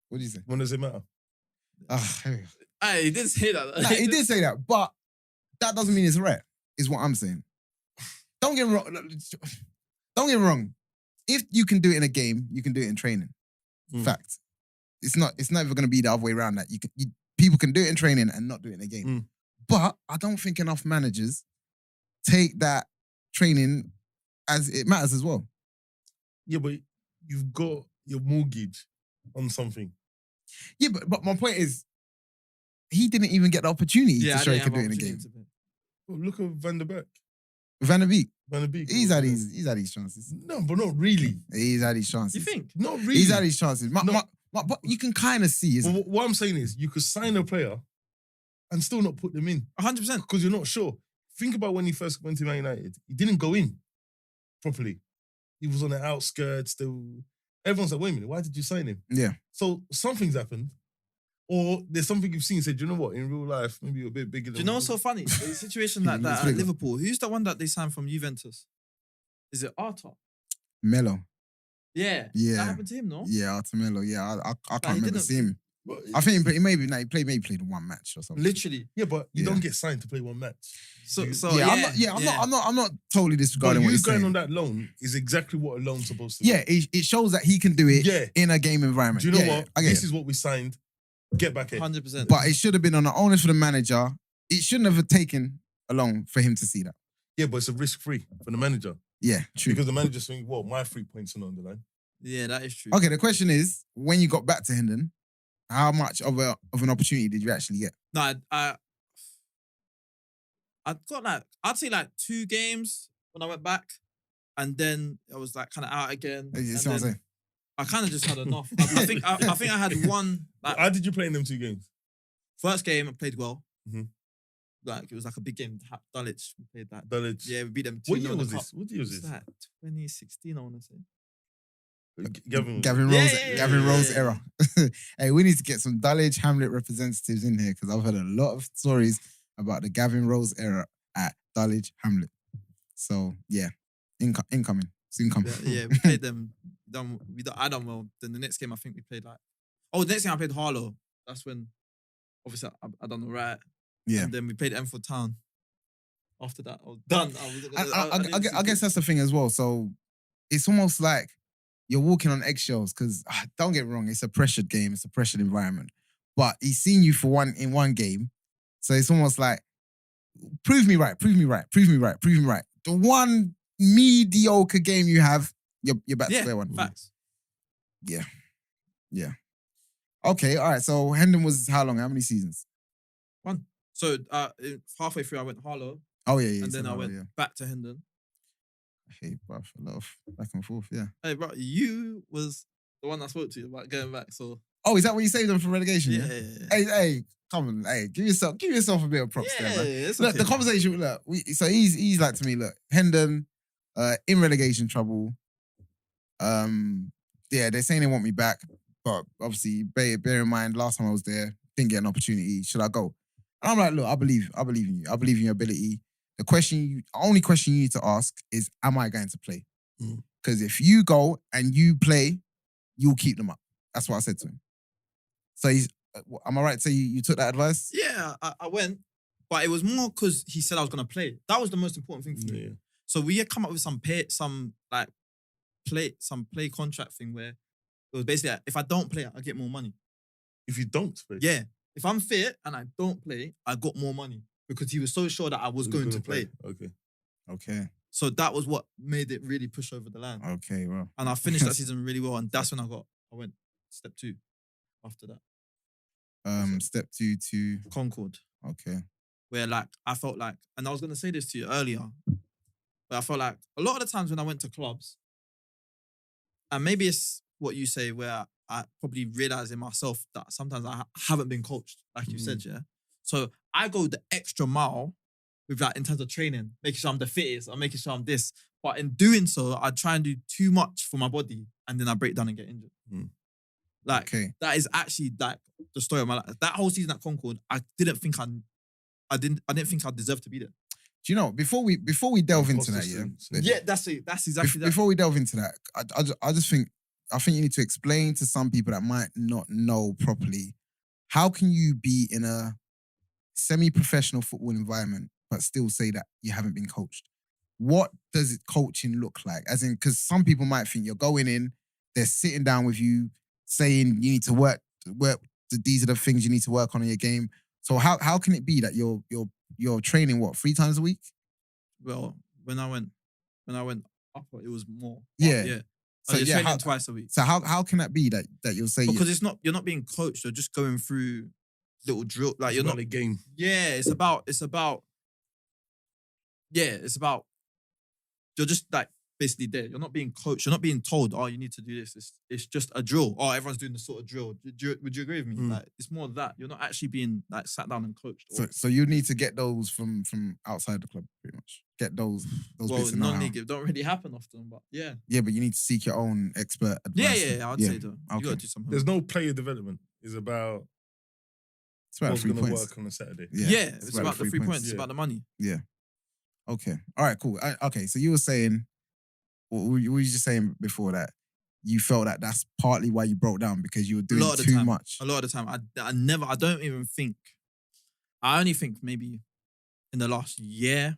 What did you say? When does it matter? Hey, he did say that. He did say that, but that doesn't mean it's right, is what I'm saying. Don't get me wrong. If you can do it in a game, you can do it in training. Fact. It's never going to be the other way around. That people can do it in training and not do it in a game. But I don't think enough managers take that training as it matters as well. Yeah, but you've got your mortgage on something. Yeah, but my point is, he didn't even get the opportunity to show he could do it in a game. Well, look at Van der Beek. Van der Beek. He's had his his chances. No, but not really. He's had his chances. You think? Not really. He's had his chances. But you can kind of see. But what I'm saying is, you could sign a player and still not put them in. 100%. Because you're not sure. Think about when he first went to Man United. He didn't go in properly. He was on the outskirts. Everyone's like, wait a minute, why did you sign him? Yeah. So something's happened. Or there's something you've seen and said, you know what, in real life, maybe you're a bit bigger than... Do you know what's so funny? The situation like that at Liverpool, who's the one that they signed from Juventus? Is it Arta? Melo. Yeah. Yeah. That happened to him, no? Yeah, Arta Melo. Yeah, I can't remember seeing him. But I think he maybe played one match or something. Literally. Yeah, but you don't get signed to play one match. I'm not totally disregarding what you're saying. Going on that loan is exactly what a loan's supposed to be. Yeah, it shows that he can do it in a game environment. Do you know what? This is what we signed. Get back here. 100%. But it should have been on the onus for the manager. It shouldn't have taken long for him to see that. Yeah, but it's a risk-free for the manager. Yeah, true. Because the manager's thinking, well, my 3 points are on the line. Yeah, that is true. Okay, the question is, when you got back to Hendon, how much of an opportunity did you actually get? No, I got like, I'd say like 2 games when I went back. And then I was like kind of out again. You and see what I'm then saying? I kind of just had enough. I think I had one. Like, How did you play in them 2 games? first game I played well. Mhm. Like it was like a big game. Dulwich, we played that. Dulwich. Yeah, we beat them 2-0 What year in the was cup. this? What year was It was this? like 2016, I want to say. Gavin Yeah, Rose, yeah, yeah, Gavin yeah, Rose yeah. era. Hey, we need to get some Dulwich Hamlet representatives in here because I've heard a lot of stories about the Gavin Rose era at Dulwich Hamlet. So yeah, incoming. It's incoming. Yeah, we played them. I done well. Then the next game I think we played like. Oh, the next game I played Harlow. That's when, obviously, I done all right. Yeah. And then we played Enfield Town. After that, I was done. I guess that's the thing as well. So it's almost like you're walking on eggshells because don't get me wrong, it's a pressured game, it's a pressured environment. But he's seen you for one game, so it's almost like prove me right. The one mediocre game you have, you're back to square one. Facts. Yeah. Okay, all right. So Hendon was how long? How many seasons? 1. So halfway through I went Harlow. Oh yeah. And then I went back to Hendon. Hey, bruv, a lot of back and forth, yeah. Hey, bro, you was the one I spoke to about going back. So Oh, is that when you saved them from relegation? yeah. Hey, come on, hey, give yourself a bit of props there, man. It's Look, okay. the conversation. Look, so he's like to me. Look, Hendon, in relegation trouble. Yeah, they're saying they want me back, but obviously, bear in mind, last time I was there, didn't get an opportunity. Should I go? And I'm like, look, I believe in you. I believe in your ability. The only question you need to ask is, am I going to play? Because if you go and you play, you'll keep them up. That's what I said to him. So am I right to say you took that advice? Yeah, I went, but it was more because he said I was gonna play. That was the most important thing for me. Yeah. So we had come up with some play contract thing where it was basically like, if I don't play, I get more money. If you don't play. Yeah, if I'm fit and I don't play, I got more money because he was so sure that I was going to play. Okay. So that was what made it really push over the line. Okay, well. And I finished that season really well, and that's when I went step 2 after that. Step 2 to Concord. Okay. Where like I felt like, and I was gonna say this to you earlier, but I felt like a lot of the times when I went to clubs, and maybe it's what you say where I probably realize in myself that sometimes I haven't been coached, like you said, yeah. So I go the extra mile with that in terms of training, making sure I'm the fittest, I'm making sure I'm this. But in doing so, I try and do too much for my body, and then I break down and get injured. Like that is actually like the story of my life. That whole season at Concord, I didn't think I deserved to be there. Do you know, before we delve into that, Yeah, that's it. That's exactly that. Before we delve into that, I think you need to explain to some people that might not know properly, how can you be in a semi-professional football environment but still say that you haven't been coached? What does coaching look like? As in, because some people might think you're going in, they're sitting down with you, saying you need to work. These are the things you need to work on in your game. So how can it be that you're training 3 times a week? Well, when I went up, it was more. Yeah. So you're training twice a week. So how can that be that you'll say? Because you're not being coached. You're just going through little drill. Like you're not a game. Yeah, it's about. You're just like basically there. You're not being coached. You're not being told, oh, you need to do this. It's just a drill. Oh, everyone's doing the sort of drill. Would you agree with me? Like it's more of that. You're not actually being like sat down and coached. So you need to get those from outside the club, pretty much. Get those bits in non-league, it don't really happen often, but yeah. Yeah, but you need to seek your own expert advice. Yeah, I'd say that. You gotta do something. There's no player development. It's about what's going to work on a Saturday. Yeah, it's about the 3 points. It's about the money. Yeah. Okay. All right, cool. Okay, so you were saying, what were you just saying before that? You felt that that's partly why you broke down because you were doing too much. A lot of the time. I don't even think, I only think maybe in the last year,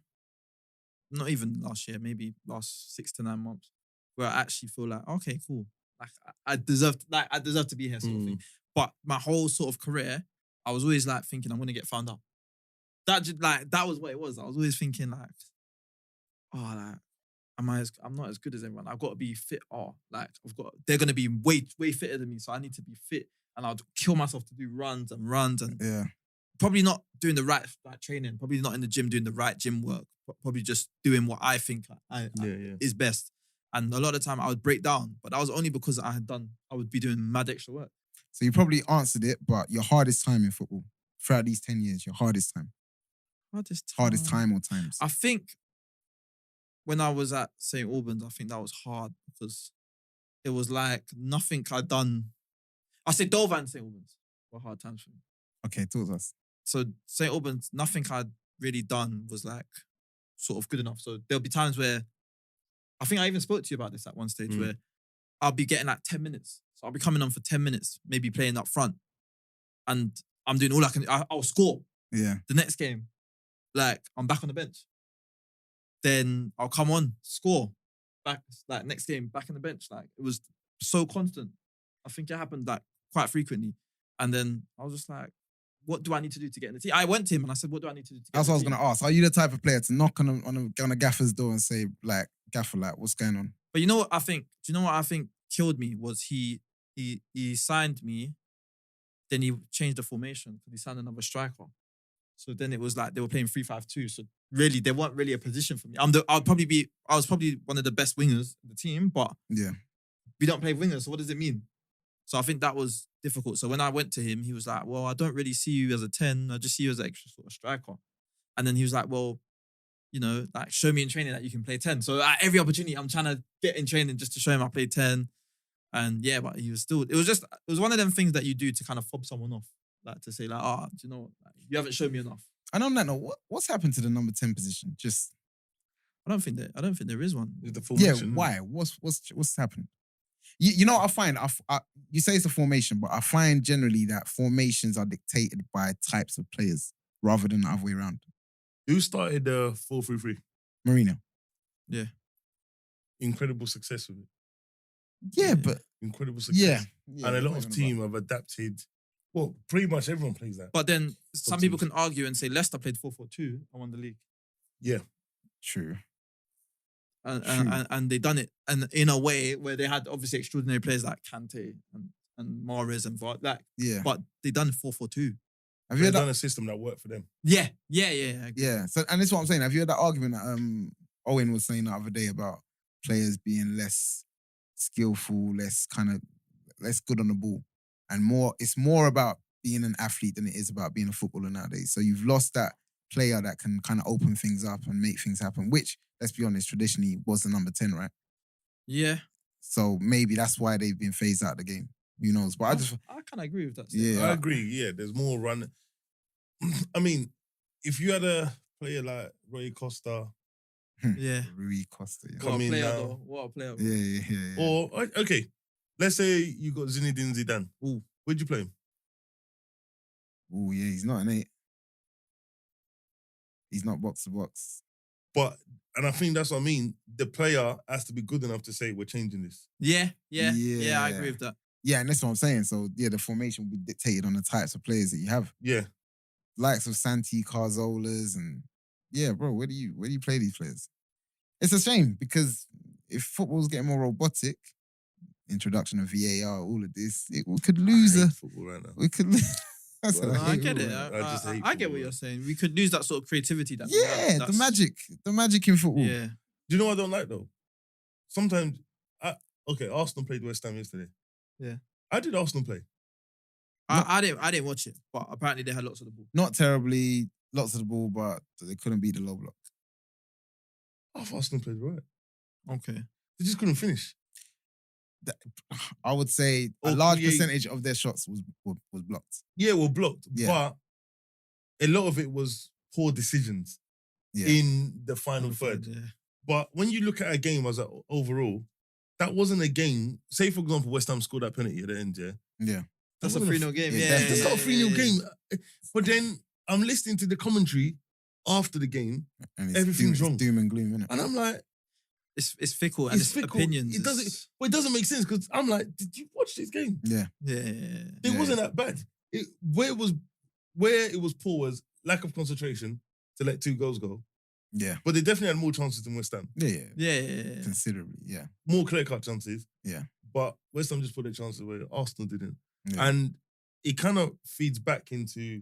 not even last year, maybe last 6 to 9 months, where I actually feel like, okay, cool. Like I deserve to be here sort of thing. But my whole sort of career, I was always like thinking I'm gonna get found out. That was what it was. I was always thinking like, oh, like, I'm not as good as everyone. I've got to be fit. Oh, like they're gonna be way fitter than me, so I need to be fit. And I'd kill myself to do runs and Yeah. probably not doing the right training. Probably not in the gym doing the right gym work. Probably just doing what I think is best. And a lot of the time I would break down, but that was only because I would be doing mad extra work. So you probably answered it, but your hardest time in football throughout these 10 years, your hardest time. Hardest time or times. I think when I was at St. Albans, I think that was hard because it was like nothing I'd done. I say Dover and St. Albans were hard times for me. Okay, talk to us. So St. Albans, nothing I'd really done was like sort of good enough. So there'll be times where I think I even spoke to you about this at one stage where I'll be getting like 10 minutes. So I'll be coming on for 10 minutes, maybe playing up front. And I'm doing all I can. I'll score. Yeah. The next game, like I'm back on the bench. Then I'll come on, score. Back, like next game, back on the bench. Like it was so constant. I think it happened like quite frequently. And then I was just like, what do I need to do to get in the team? I went to him and I said, what do I need to do to get That's in what I the was team? going to ask. Are you the type of player to knock on a gaffer's door and say, like, gaffer, like, what's going on? But you know what I think? Do you know what I think killed me was he signed me, then he changed the formation because he signed another striker. So then it was like they were playing 3-5-2. So really, there wasn't really a position for me. I was probably one of the best wingers in the team, but Yeah. we don't play wingers. So what does it mean? So I think that was difficult. So when I went to him, he was like, well, I don't really see you as a 10. I just see you as an extra sort of striker. And then he was like, well, you know, like show me in training that you can play 10. So at every opportunity, I'm trying to get in training just to show him I play 10. And yeah, but he was still, it was one of them things that you do to kind of fob someone off. Like to say like, do you know what? Like, you haven't shown me enough. And on that note, what's happened to the number 10 position? Just I don't think there is one. Is the yeah, formation? why? What's happened? You know what I find? You say it's a formation, but I find generally that formations are dictated by types of players rather than the other way around. Who started the 4-3-3? Mourinho. Yeah. Incredible success with it. Yeah, but Incredible success. yeah. And a lot of teams have adapted. Well, pretty much everyone plays that. But then some Top people teams. can argue and say Leicester played 4-4-2 and won the league. Yeah. True. And they done it and in a way where they had obviously extraordinary players like Kante and Mahrez and like, Yeah. but they done 4-4-2. Have you They've heard done that? a system that worked for them. Yeah. Yeah. So, and this is what I'm saying. Have you heard that argument that Owen was saying the other day about players being less skillful, less good on the ball, and it's more about being an athlete than it is about being a footballer nowadays. So you've lost that player that can kind of open things up and make things happen, which, let's be honest, traditionally was the number 10, right? Yeah. So maybe that's why they've been phased out of the game. Who knows? But I kind of agree with that. Yeah. I agree. Yeah, there's more run. I mean, if you had a player like Roy Costa, Yeah. Rui Costa. Yeah. Come in now. What a player. Yeah. Or, okay, let's say you got Zinedine Zidane. Ooh. Where'd you play him? Oh yeah, he's not an 8. He's not box to box. And I think that's what I mean. The player has to be good enough to say, we're changing this. Yeah, I agree with that. Yeah, and that's what I'm saying. So yeah, the formation will be dictated on the types of players that you have. Yeah. Likes of Santi, Carzolas, and yeah, bro, where do you play these players? It's a shame because if football's getting more robotic, introduction of VAR, all of this, we could lose I hate football right now. we could lose. Well, I get it. I just hate I get football. what you're saying. We could lose that sort of creativity that we Yeah, have. the magic in football. Yeah. Do you know what I don't like though? Sometimes, Arsenal played West Ham yesterday. Yeah. How did Arsenal play? I didn't watch it, but apparently they had lots of the ball. Not terribly, lots of the ball, but they couldn't beat the low block. I thought Arsenal played right. Okay. They just couldn't finish. I would say a Or large create- percentage of their shots was blocked. Yeah, we're blocked. Yeah. But a lot of it was poor decisions Yeah. in the final third. Yeah. But when you look at a game as overall, that wasn't a game. Say, for example, West Ham scored that penalty at the end, yeah? Yeah. That's a wasn't 3-0 game. yeah, Yeah. that's- It's not a 3-0 game. But then I'm listening to the commentary after the game, And it's Everything's doom, wrong. It's doom and gloom, innit? and I'm like, It's fickle and it's fickle. opinions. It doesn't make sense because I'm like, did you watch this game? Yeah. It wasn't that bad. Where it was poor was lack of concentration to let 2 goals go. Yeah. But they definitely had more chances than West Ham. Yeah. Considerably, yeah. More clear-cut chances. Yeah. But West Ham just put their chances away. Arsenal didn't. Yeah. And it kind of feeds back into,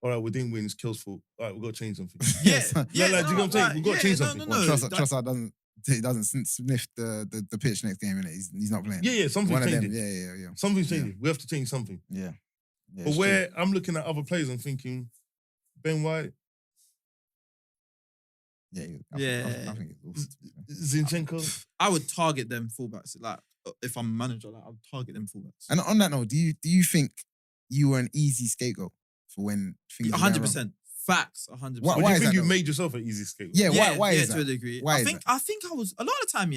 all right, we didn't win, it's Kell's fault. All right, we've got to change something. Do do you know what I'm saying? We've got to change something. Well, Trossard doesn't sniff the pitch next game, innit? He's not playing. Yeah, something's changing. Yeah. Something's changing. We have to change something. Yeah. But where I'm looking at other players, I'm thinking, Ben White. I think it's Zinchenko. I would target them fullbacks. Like, if I'm a manager, like, I would target them fullbacks. And on that note, do you think you were an easy scapegoat for when things 100%. Facts, 100%. Why do you is think that you though? made yourself an easy scapegoat? Yeah, why is that? To a degree. Why I is think I was a lot of the time,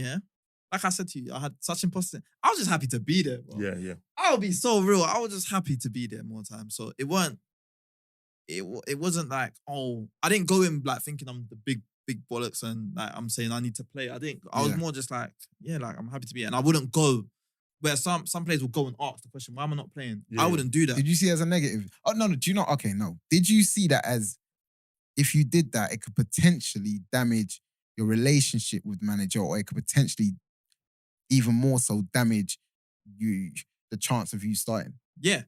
like I said to you, I had such imposter. I was just happy to be there, bro. Yeah. I'll be so real. I was just happy to be there more time. So it wasn't like, oh, I didn't go in like thinking I'm the big bollocks and like I'm saying I need to play. I was more just like, like I'm happy to be here. And I wouldn't go where some players will go and ask the question, why am I not playing? Yeah. I wouldn't do that. Did you see it as a negative? Oh, no, do you not? Okay, no. Did you see that as, if you did that, it could potentially damage your relationship with the manager, or it could potentially even more so damage the chance of you starting? Yeah.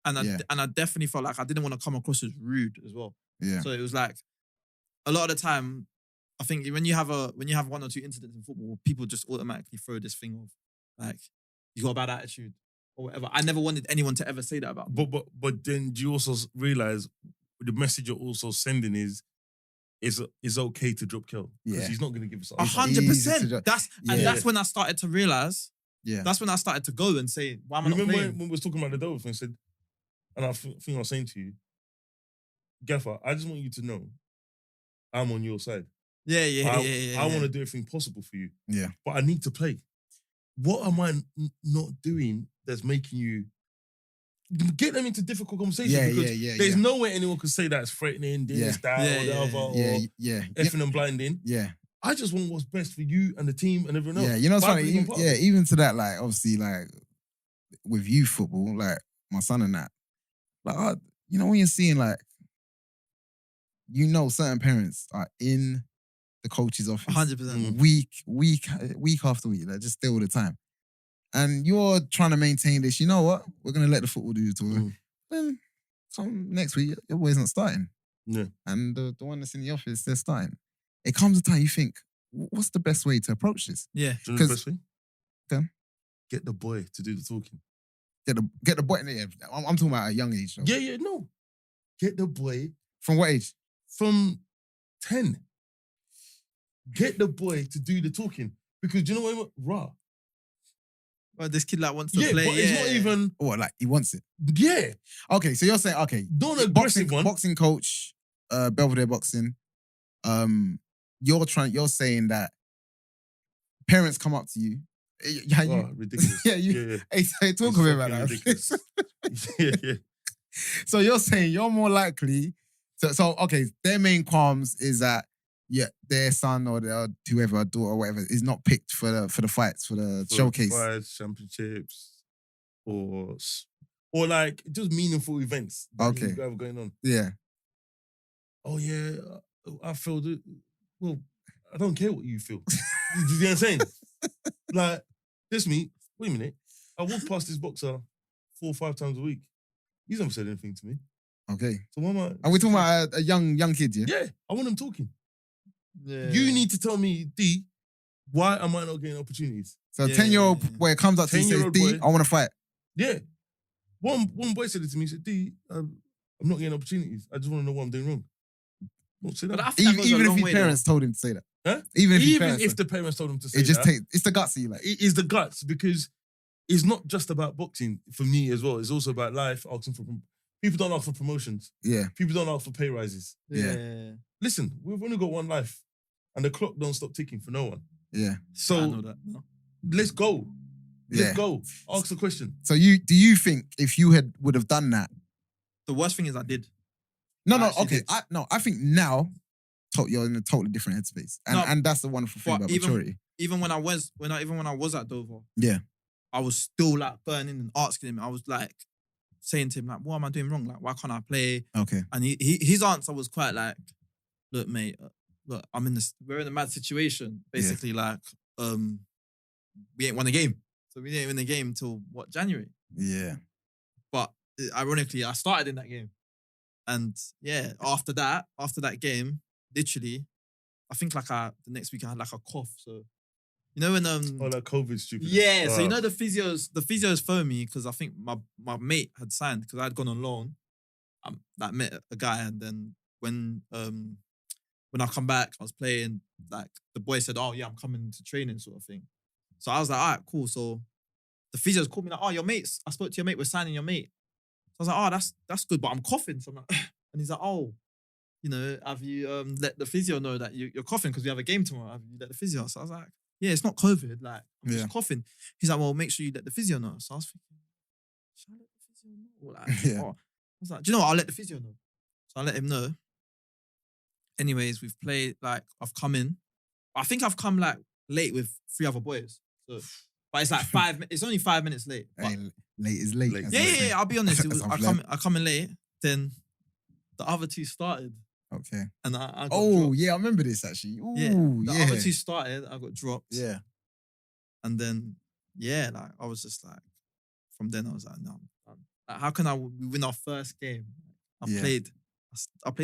And I definitely felt like I didn't want to come across as rude as well. Yeah. So it was like, a lot of the time, I think when you have 1 or 2 incidents in football, people just automatically throw this thing of like, you got a bad attitude or whatever. I never wanted anyone to ever say that about me. But then do you also realize the message you're also sending is it's okay to drop Kell because he's not going to give us 100%. That's when I started to realize. Yeah. That's when I started to go and say, why am I not playing? Remember when we was talking about the Dover thing? I said, and I think I was saying to you, Gaffer, I just want you to know I'm on your side. I want to do everything possible for you. Yeah. But I need to play. What am I not doing that's making you get them into difficult conversations? There's no way anyone could say that's threatening, this, that, or the other, or effing and blinding. Yeah. I just want what's best for you and the team and everyone else. Yeah, you know what's funny? Even to that, like, obviously, like, with youth football, like, my son and that, like, you know, when you're seeing, like, certain parents are in the coach's office 100%. week after week, like, just there all the time. And you're trying to maintain this, you know what? We're going to let the football do the tour. Then come next week, your boy's not starting. Yeah. And the one that's in the office, they're starting. It comes a time you think, what's the best way to approach this? Yeah. Do you know the best way? Okay. Get the boy to do the talking. Get the boy. Yeah, I'm talking about a young age, though. Yeah, no. Get the boy. From what age? From 10. Get the boy to do the talking. Because do you know what? Raw. Well, this kid like wants to play. But it's not even. What, like he wants it? Yeah. Okay, so you're saying, Don't aggressive one. Boxing coach, Belvedere Boxing. You're saying that parents come up to you. Ridiculous. Hey, talk about that. Yeah. So you're saying you're more likely. So okay, their main qualms is that their son or their whoever, daughter or whatever, is not picked for the fights, for the showcase. Fights, championships, or like just meaningful events that you have going on. Yeah. Oh yeah, I feel that. Well, I don't care what you feel. You know what I'm saying? Like, this me, wait a minute. I walk past this boxer 4 or 5 times a week. He's never said anything to me. Okay. So why am I? Are we talking about a young kid, yeah? Yeah, I want him talking. Yeah. You need to tell me, D, why am I not getting opportunities? So a 10-year-old boy comes up to you and says, D, I want to fight. Yeah. One boy said it to me, he said, D, I'm not getting opportunities. I just want to know what I'm doing wrong. Don't say that. But I think that goes a Even long if way, his parents told him to say that. Huh? Even if the parents told him to say that. It's the gutsy, like. It is the guts, because it's not just about boxing for me as well. It's also about life, asking for... People don't ask for promotions. Yeah. People don't ask for pay rises. Yeah. Listen, we've only got one life, and the clock don't stop ticking for no one. Yeah. So I know that. No. let's go. Yeah. Let's go. Ask the question. So do you think if you would have done that? The worst thing is I did. No, I actually okay. did. I think now you're in a totally different headspace. And that's the wonderful thing But about even- maturity. even when I was at Dover, Yeah. I was still like going in and asking him. I was like saying to him like, "What am I doing wrong? Like, why can't I play?" Okay. And his answer was quite like, "Look, mate, look, we're in a mad situation. Basically, like, we ain't won a game, so we didn't win the game until what, January." Yeah. But ironically, I started in that game, and yeah, after that game, literally, I think like the next week I had like a cough. So you know when Oh, like COVID stupid. yeah, so you know the physios phoned me because I think my mate had signed because I had gone on loan. That met a guy, and then when I come back, I was playing. Like the boy said, "Oh yeah, I'm coming to training," sort of thing. So I was like, "All right, cool." So the physios called me like, "Oh, your mates. I spoke to your mate. We're signing your mate." So I was like, "Oh, that's good," but I'm coughing. So I'm like, and he's like, "Oh, you know, have you let the physio know that you're coughing because we have a game tomorrow? Have you let the physio?" So I was like, "Yeah, it's not COVID. Like, I'm just coughing." He's like, "Well, make sure you let the physio know." So I was thinking, should I let the physio know? Or like, Yeah. oh. I was like, "Do you know what? I'll let the physio know." So I let him know. Anyways, we've played, like, I've come in. I think I've come like late with 3 other boys. So, but it's like it's only 5 minutes late. But, Hey, late is late. Late. as yeah, they yeah, say. yeah. I'll be honest. As I I've learned. come in late. Then the other two started, Okay. and I got Oh, dropped. yeah, I remember this actually. Ooh, Yeah, the yeah. other two started. I got dropped. Yeah. And then, yeah, like I was just like, from then I was like, no, I'm done. Like, how can we win our first game? I Yeah. played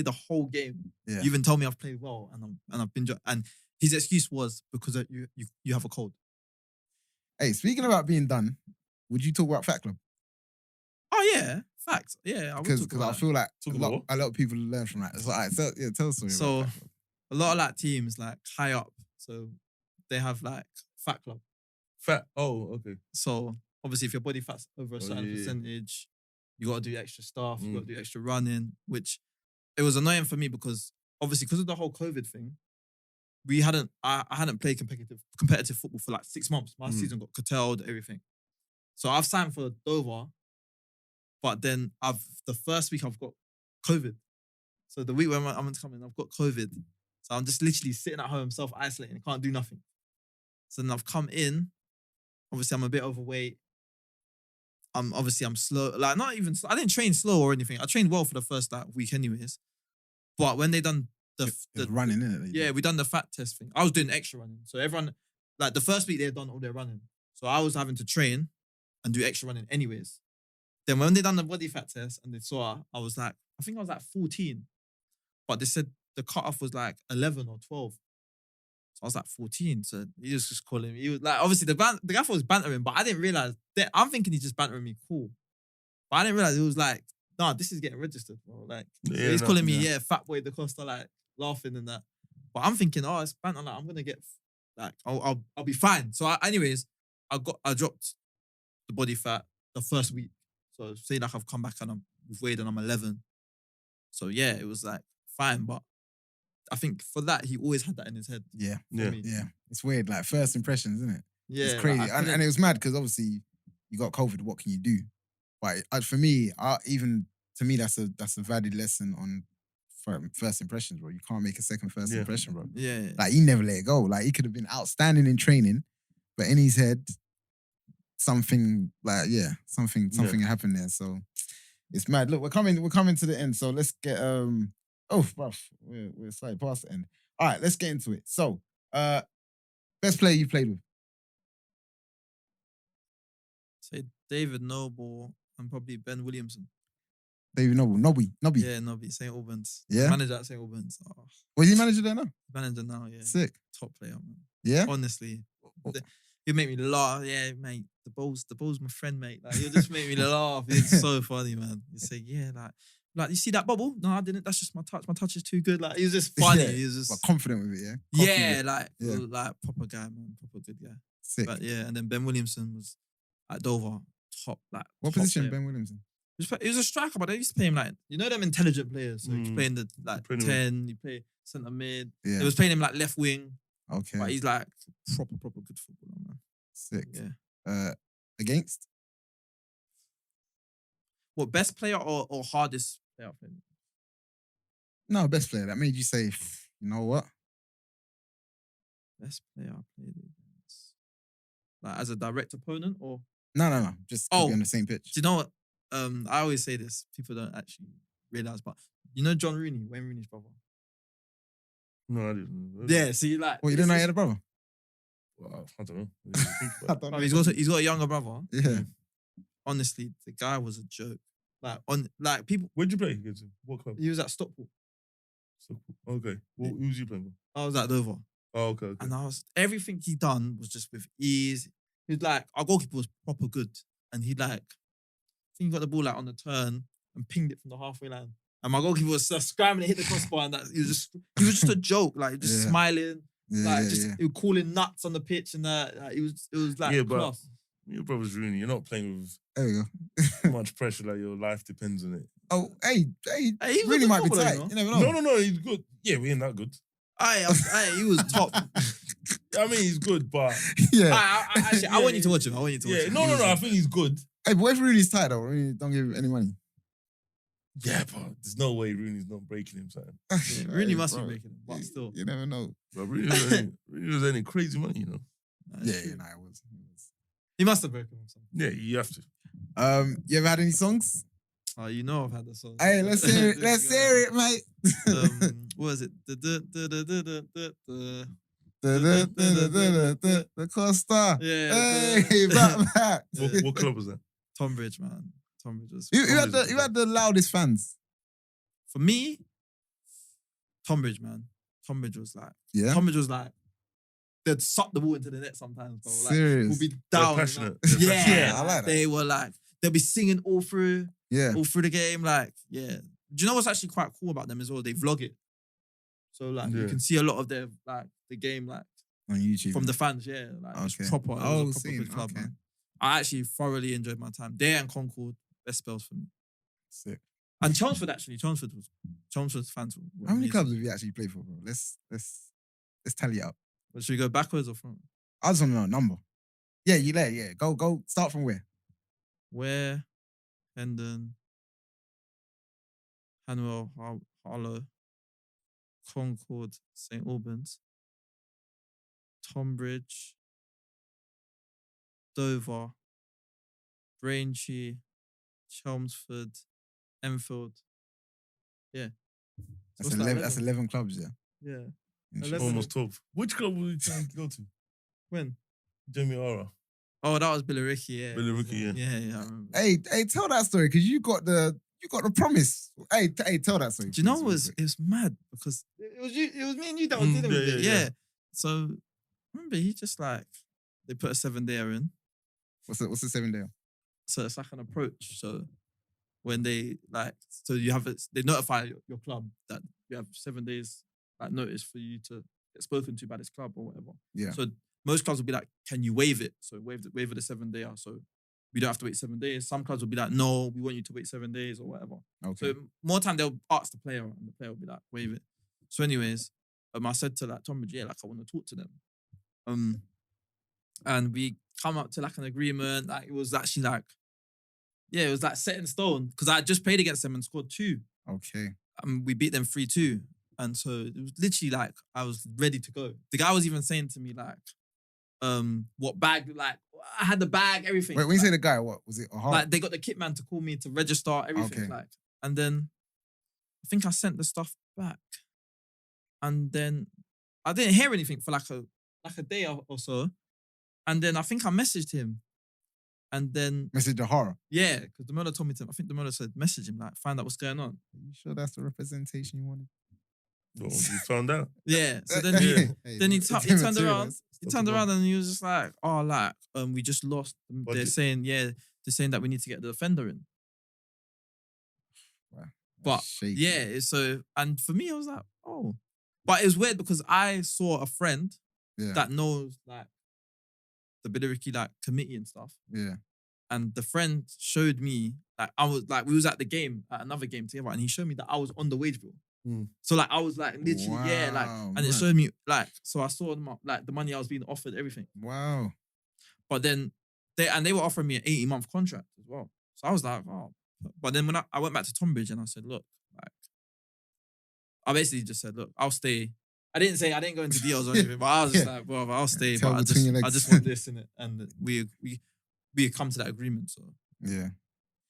the whole game. Yeah. You even told me I've played well, and I've been. And his excuse was because you have a cold. Hey, speaking about being done, would you talk about Fat Club? Oh yeah, facts. Yeah, I would Because talk about I that. feel like Talk about a lot of people learn from that. So, all right, tell us something So about Fat Club. a lot of like teams like high up, so they have like fat club. fat. Oh, okay. So obviously, if your body fat's over a certain yeah. percentage, you got to do extra stuff. You got Mm. to do extra running, which it was annoying for me because obviously because of the whole COVID thing, I hadn't played competitive football for like 6 months. My season got curtailed, everything. So I've signed for Dover, but then the first week I've got COVID. So the week when I'm meant to come in, I've got COVID. So I'm just literally sitting at home, self-isolating, can't do nothing. So then I've come in. Obviously, I'm a bit overweight. I'm slow. Like, not even, I didn't train slow or anything. I trained well for the first like week anyways. But when they done It's running, innit? yeah, we done the fat test thing. I was doing extra running. So everyone, like the first week they had done all their running. So I was having to train and do extra running anyways. Then when they done the body fat test and they saw, I think I was like 14. But they said the cutoff was like 11 or 12. So I was like 14. So he was just calling me. He was like, obviously the gaffer was bantering, but I didn't realize that. I'm thinking he's just bantering me, cool. But I didn't realize it was like, nah, this is getting registered, bro. Like, so Yeah, he's no, calling me, yeah. yeah, fat boy Da Costa, like laughing and that. But I'm thinking, oh, it's banter. Like, I'm gonna get, like, I'll be fine. So anyways, I dropped the body fat the first week. So say like I've come back and we've weighed and I'm 11. So yeah, it was like fine, but I think for that he always had that in his head. Yeah. Yeah. Me. Yeah. It's weird, like first impressions, isn't it? Yeah, It's crazy. like, I and couldn't- it was mad because obviously you got COVID. What can you do? But for me, even to me, that's a valid lesson on first impressions, bro. You can't make a second first Yeah. impression, bro. yeah. Like he never let it go. Like he could have been outstanding in training, but in his head, something happened there. So it's mad. Look, we're coming to the end. So let's get bruv, we're slightly past the end. All right, let's get into it. So, best player you played with? Say David Noble and probably Ben Williamson. David Noble, Nobby. Yeah, Nobby, St. Albans. Yeah? Manager at St. Albans. Oh, Was he manager there now? manager now, yeah. Sick. Top player, man. Yeah. Honestly. He'd make me laugh. Yeah, mate. The ball's my friend, mate. Like, he'll just make me laugh. It's so funny, man. He'd say, yeah, like, you see that bubble? No, I didn't. That's just my touch. My touch is too good. Like, he was just funny. Yeah, He was just but confident with it, yeah. yeah, like Yeah. like proper guy, man. Proper good guy. Sick. But yeah, and then Ben Williamson was at Dover, top. Like, What top position, player. Ben Williamson? He was a striker, but they used to play him like, you know, them intelligent players. So he's playing the like Pretty 10, he play centre mid. Yeah. They was playing him like left wing, Okay. but he's like proper good footballer, man. Sick. Yeah. Against? What, best player or hardest player I've played? No, best player. That made you say, you know what? Best player I played with. Like as a direct opponent or? No. Just could be Oh. on the same pitch. Do you know what? I always say this. People don't actually realize, but you know John Rooney, Wayne Rooney's brother. No, I didn't. Yeah, see, like, Well, you didn't know he had a brother? Well, I don't know. I don't know. he's got a younger brother. Yeah. Honestly, the guy was a joke. People. Where'd you play against him? What club? He was at Stockport. Okay. Well, who was you playing for? I was at Dover, Oh, okay. and everything he done was just with ease. He was like, our goalkeeper was proper good, and he like, I think he got the ball like on the turn and pinged it from the halfway line. And my goalkeeper was scrambling to hit the crossbar, and he was just a joke, like just smiling, he was calling nuts on the pitch, and it was like class. But your brother's Rooney. You're not playing with There we go. too much pressure, like your life depends on it. Oh, hey, he was really a might be footballer, tight. you know? You never know. No, he's good. Yeah, we ain't that good. He was top. I mean, he's good, but Yeah. I want you to watch him. yeah, no. I think he's good. Hey, but what if Rooney's tight though? Rooney don't give him any money. Yeah, but there's no way Rooney's not breaking him, son. Yeah, Rooney Hey, must bro, be making it, but still. You never know. But Rooney was earning crazy money, you know. Yeah, it was. He must have broken himself. Yeah, you have to. You ever had any songs? Oh, you know I've had the song. Hey, let's hear it. Let's hear it, mate. What was it? The Costa. Yeah. Hey, back. What club was that? Tonbridge, man. Tonbridge was. You had the loudest fans. For me, Tonbridge, man. Tonbridge was like. Yeah. Tonbridge was like. They'd suck the ball into the net sometimes, bro. Like, Serious. we'll be They're down. passionate. You know? They're passionate. Yeah, I like that. They were like, they'll be singing all through the game. Like, yeah. Do you know what's actually quite cool about them as well? They vlog it. So, like, you can see a lot of their, like, the game, like, on YouTube. from the fans, yeah. Like, it's Okay. proper. It was a proper seen. good club, Okay. man. I actually thoroughly enjoyed my time. There and Concord, best spells for me. Sick. And Chelmsford, actually. Chelmsford's fans were How many amazing. clubs have you actually played for, bro? Let's tally it up. But should we go backwards or front? I just want to know a number. Yeah, you there? Yeah, go. Start from where? Ware, Hendon, Hanwell, Harlow, Concord, St Albans, Tonbridge, Dover, Braintree, Chelmsford, Enfield. Yeah. That's What's that, 11. That's 11 clubs. Yeah. Yeah. Interesting. 11. Almost 12. Which club were you trying to go to? When? Jamie Ara. Oh, that was Billericay, yeah. Billericay, yeah. Yeah, I remember. Hey, tell that story because you got the promise. Hey, tell that story. Do you know please, it was mad because it was me and you that was dealing with it. yeah. So remember he just like they put a 7-dayer in. What's the 7 day? So it's like an approach. So when they you have they notify your club that you have 7 days like notice for you to get spoken to by this club or whatever. Yeah. So most clubs will be like, can you waive it? So waive the 7-dayer. So we don't have to wait 7 days. Some clubs will be like, no, we want you to wait 7 days or whatever. Okay. So more time they'll ask the player and the player will be like, waive it. So anyways, I said to like Tonbridge, yeah, like I want to talk to them. And we come up to like an agreement. Like it was actually like, yeah, it was like set in stone because I had just played against them and scored 2. Okay. We beat them 3-2. And so it was literally like I was ready to go. The guy was even saying to me like, what bag? Like I had the bag, everything. Wait, when you say the guy, what was it? Like they got the kit man to call me to register everything. Okay. Like, and then I think I sent the stuff back, and then I didn't hear anything for like a day or so, and then I think I messaged him, and then Message the horror. yeah, because the Demola told me to. I think the Demola said message him like find out what's going on. Are you sure that's the representation you wanted? Well, you found out. Yeah. So then he turned around. He turned around and he was just like, "Oh, like, we just lost." They're saying that we need to get the defender in. Wow. But Shaky. yeah, so and for me, I was like, "Oh," but it was weird because I saw a friend that knows like the Billericay like committee and stuff, Yeah. and the friend showed me like I was like we was at the game at another game together, and he showed me that I was on the wage bill. So like I was like literally like Wow, and it showed me like so I saw them like the money I was being offered everything. Wow. But then they were offering me an 80-month contract as well. So I was like, oh. But then when I went back to Tonbridge and I said, look, like I basically just said, look, I'll stay I didn't go into details or anything, but I was just Yeah. like, bro, I'll stay, Tail but between your I legs. just want this in it, and we come to that agreement. So, Yeah.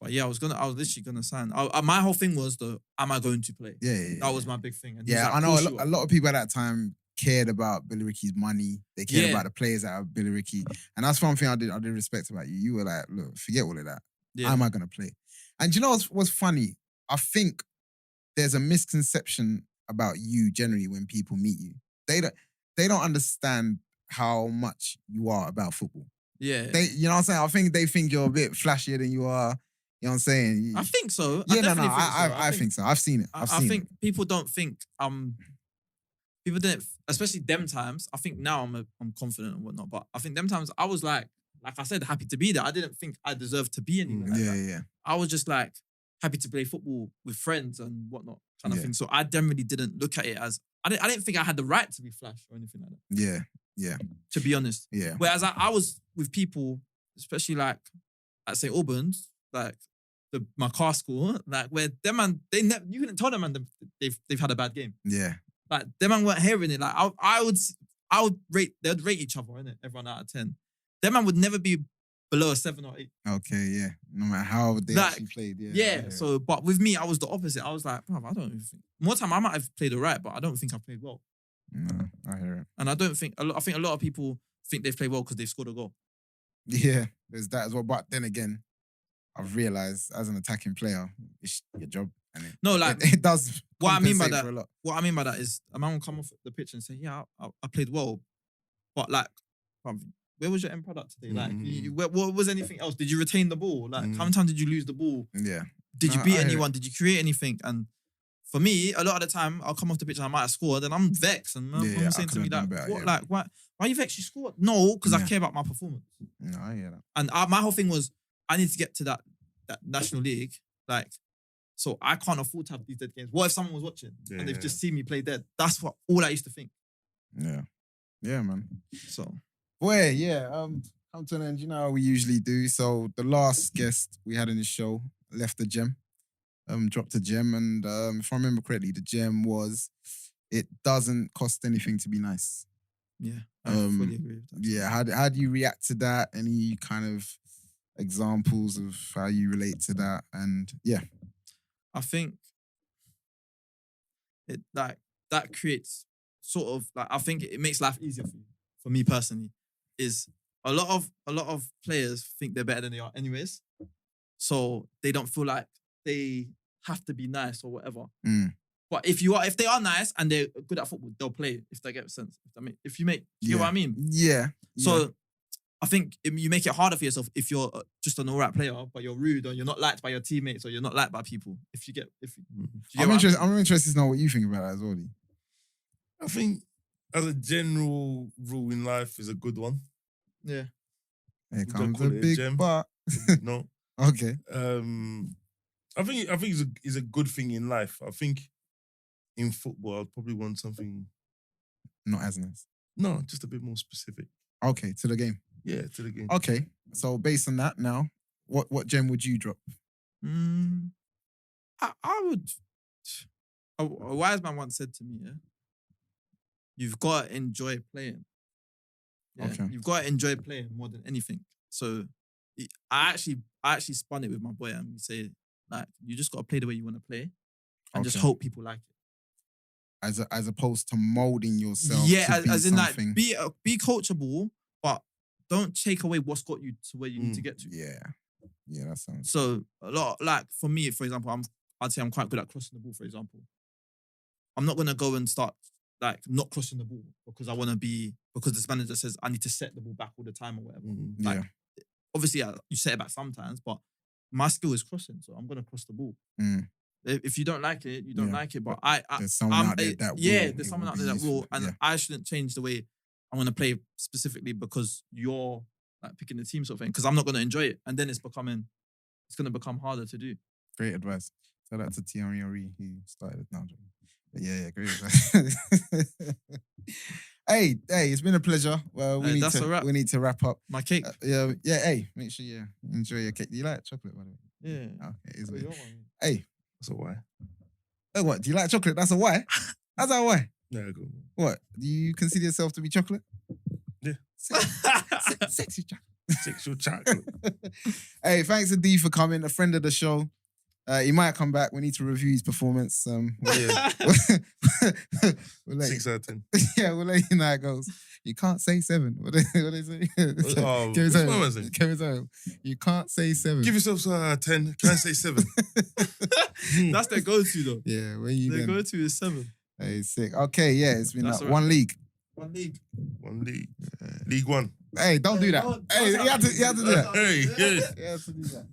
but yeah, I was literally gonna sign. My whole thing was am I going to play? Yeah. That was my big thing. And he was Yeah, like, I know "Course you a are." lot of people at that time cared about Billy Ricky's money. They cared Yeah. about the players that have Billy Ricky. And that's one thing I did respect about you. You were like, look, forget all of that. Yeah. How am I going to play? And you know what's funny? I think there's a misconception about you generally when people meet you. They don't understand how much you are about football. Yeah. You know what I'm saying? I think they think you're a bit flashier than you are. You know what I'm saying? I think so. Yeah, I no, definitely think so. I think so. I've seen it. I think people don't think people didn't, especially them times. I think now I'm confident and whatnot, but I think them times I was like I said, happy to be there. I didn't think I deserved to be anywhere. Like that. Yeah. I was just like happy to play football with friends and whatnot kind of Yeah. thing. So I generally didn't look at it as I didn't think I had the right to be flash or anything like that. Yeah. To be honest. Yeah. Whereas I was with people, especially like at St. Albans, like my car school, like where them man, you couldn't tell them man they've had a bad game. Yeah. Like them man weren't hearing it. Like I would rate, they'd rate each other, innit? Everyone out of 10. Them man would never be below a 7 or 8. Okay, yeah. No matter how they Like, actually played, Yeah. So, but with me, I was the opposite. I was like, bro, I don't even think. More time I might have played alright, but I don't think I played well. No, I hear it. And I don't think I think a lot of people think they've played well because they've scored a goal. Yeah, there's that as well. But then again, I've realised as an attacking player, it's your job. And No, like it does. what I mean by compensate that. for a lot. What I mean by that is a man will come off the pitch and say, "Yeah, I played well," but like, where was your end product today? Like, what was anything else? Did you retain the ball? Like, how many times did you lose the ball? Yeah. Did you beat anyone? Did you create anything? And for me, a lot of the time, I'll come off the pitch and I might have scored, and I'm vexed. And my mum saying to me like, better, "What? yeah. Like, why are you vexed? You scored?" No, because I care about my performance. No, I hear that. And my whole thing was, I need to get to that National League. Like, so I can't afford to have these dead games. What if someone was watching and they've just seen me play dead? That's all I used to think. Yeah. Yeah, man. So, boy, yeah. Come to an end. You know how we usually do. So the last guest we had in the show left a gem. Dropped a gem, and if I remember correctly, the gem was it doesn't cost anything to be nice. Yeah, I fully agree with that. Yeah, how do you react to that? Any kind of examples of how you relate to that? And yeah, I think it like that creates sort of like I think it makes life easier for you. For me personally, is a lot of players think they're better than they are anyways, so they don't feel like they have to be nice or whatever. But if they are nice and they're good at football, they'll play if they get sense. If you get what I mean? Yeah. So I think you make it harder for yourself if you're just an alright player, but you're rude or you're not liked by your teammates or you're not liked by people. I'm interested to know what you think about that as well. Lee. I think as a general rule in life is a good one. Yeah. Here don't comes call a it a big gem. but. No. Okay. I think it's a good thing in life. I think in football I'd probably want something Not as nice. No, just a bit more specific. Okay, to the game. Yeah, to the game. Okay, so based on that now, what gem would you drop? I would. A wise man once said to me, "Yeah, you've got to enjoy playing. Yeah? Okay. You've got to enjoy playing more than anything." So I actually spun it with my boy, and we say like, you just got to play the way you want to play, and just hope people like it. As opposed to molding yourself. Yeah, to as be in like something. be coachable, but don't take away what's got you to where you need to get to. Yeah, that sounds. So a lot, like for me, for example, I'd say I'm quite good at crossing the ball. For example, I'm not gonna go and start like not crossing the ball because this manager says I need to set the ball back all the time or whatever. Like, obviously, you set it back sometimes, but my skill is crossing, so I'm gonna cross the ball. If you don't like it, you don't like it. But there's someone out there that will. There's someone out there that will, and I shouldn't change the way I'm gonna play specifically because you're like picking the team sort of thing. Because I'm not gonna enjoy it, and then it's gonna become harder to do. Great advice. Shout out to Thierry Henry who started it now. But yeah, great advice. Hey, it's been a pleasure. Well, we need to wrap up. My cake. Hey, make sure you enjoy your cake. Do you like chocolate, by the way? Yeah. Okay, it's Hey, that's a why. Oh, what? Do you like chocolate? That's a why? That's a why? Yeah, go. What? Do you consider yourself to be chocolate? Yeah. Sexy chocolate. Sexual chocolate. Hey, thanks to D for coming, a friend of the show. He might come back. We need to review his performance. Yeah. We'll let 6 out of 10. yeah, we'll let you know how it goes. You can't say 7. What they say? Oh, Kevin's what's home. my saying? Kevin's home. You can't say 7. Give yourself 10. Can I say 7? That's their go-to though. Yeah, where you Their then? go-to is 7. Hey, sick. Okay, yeah, it's been That's like all right. one league. One league. One league. League 1. Hey, don't do that. Don't Hey, you have to do that. Hey, yeah. You have to do that.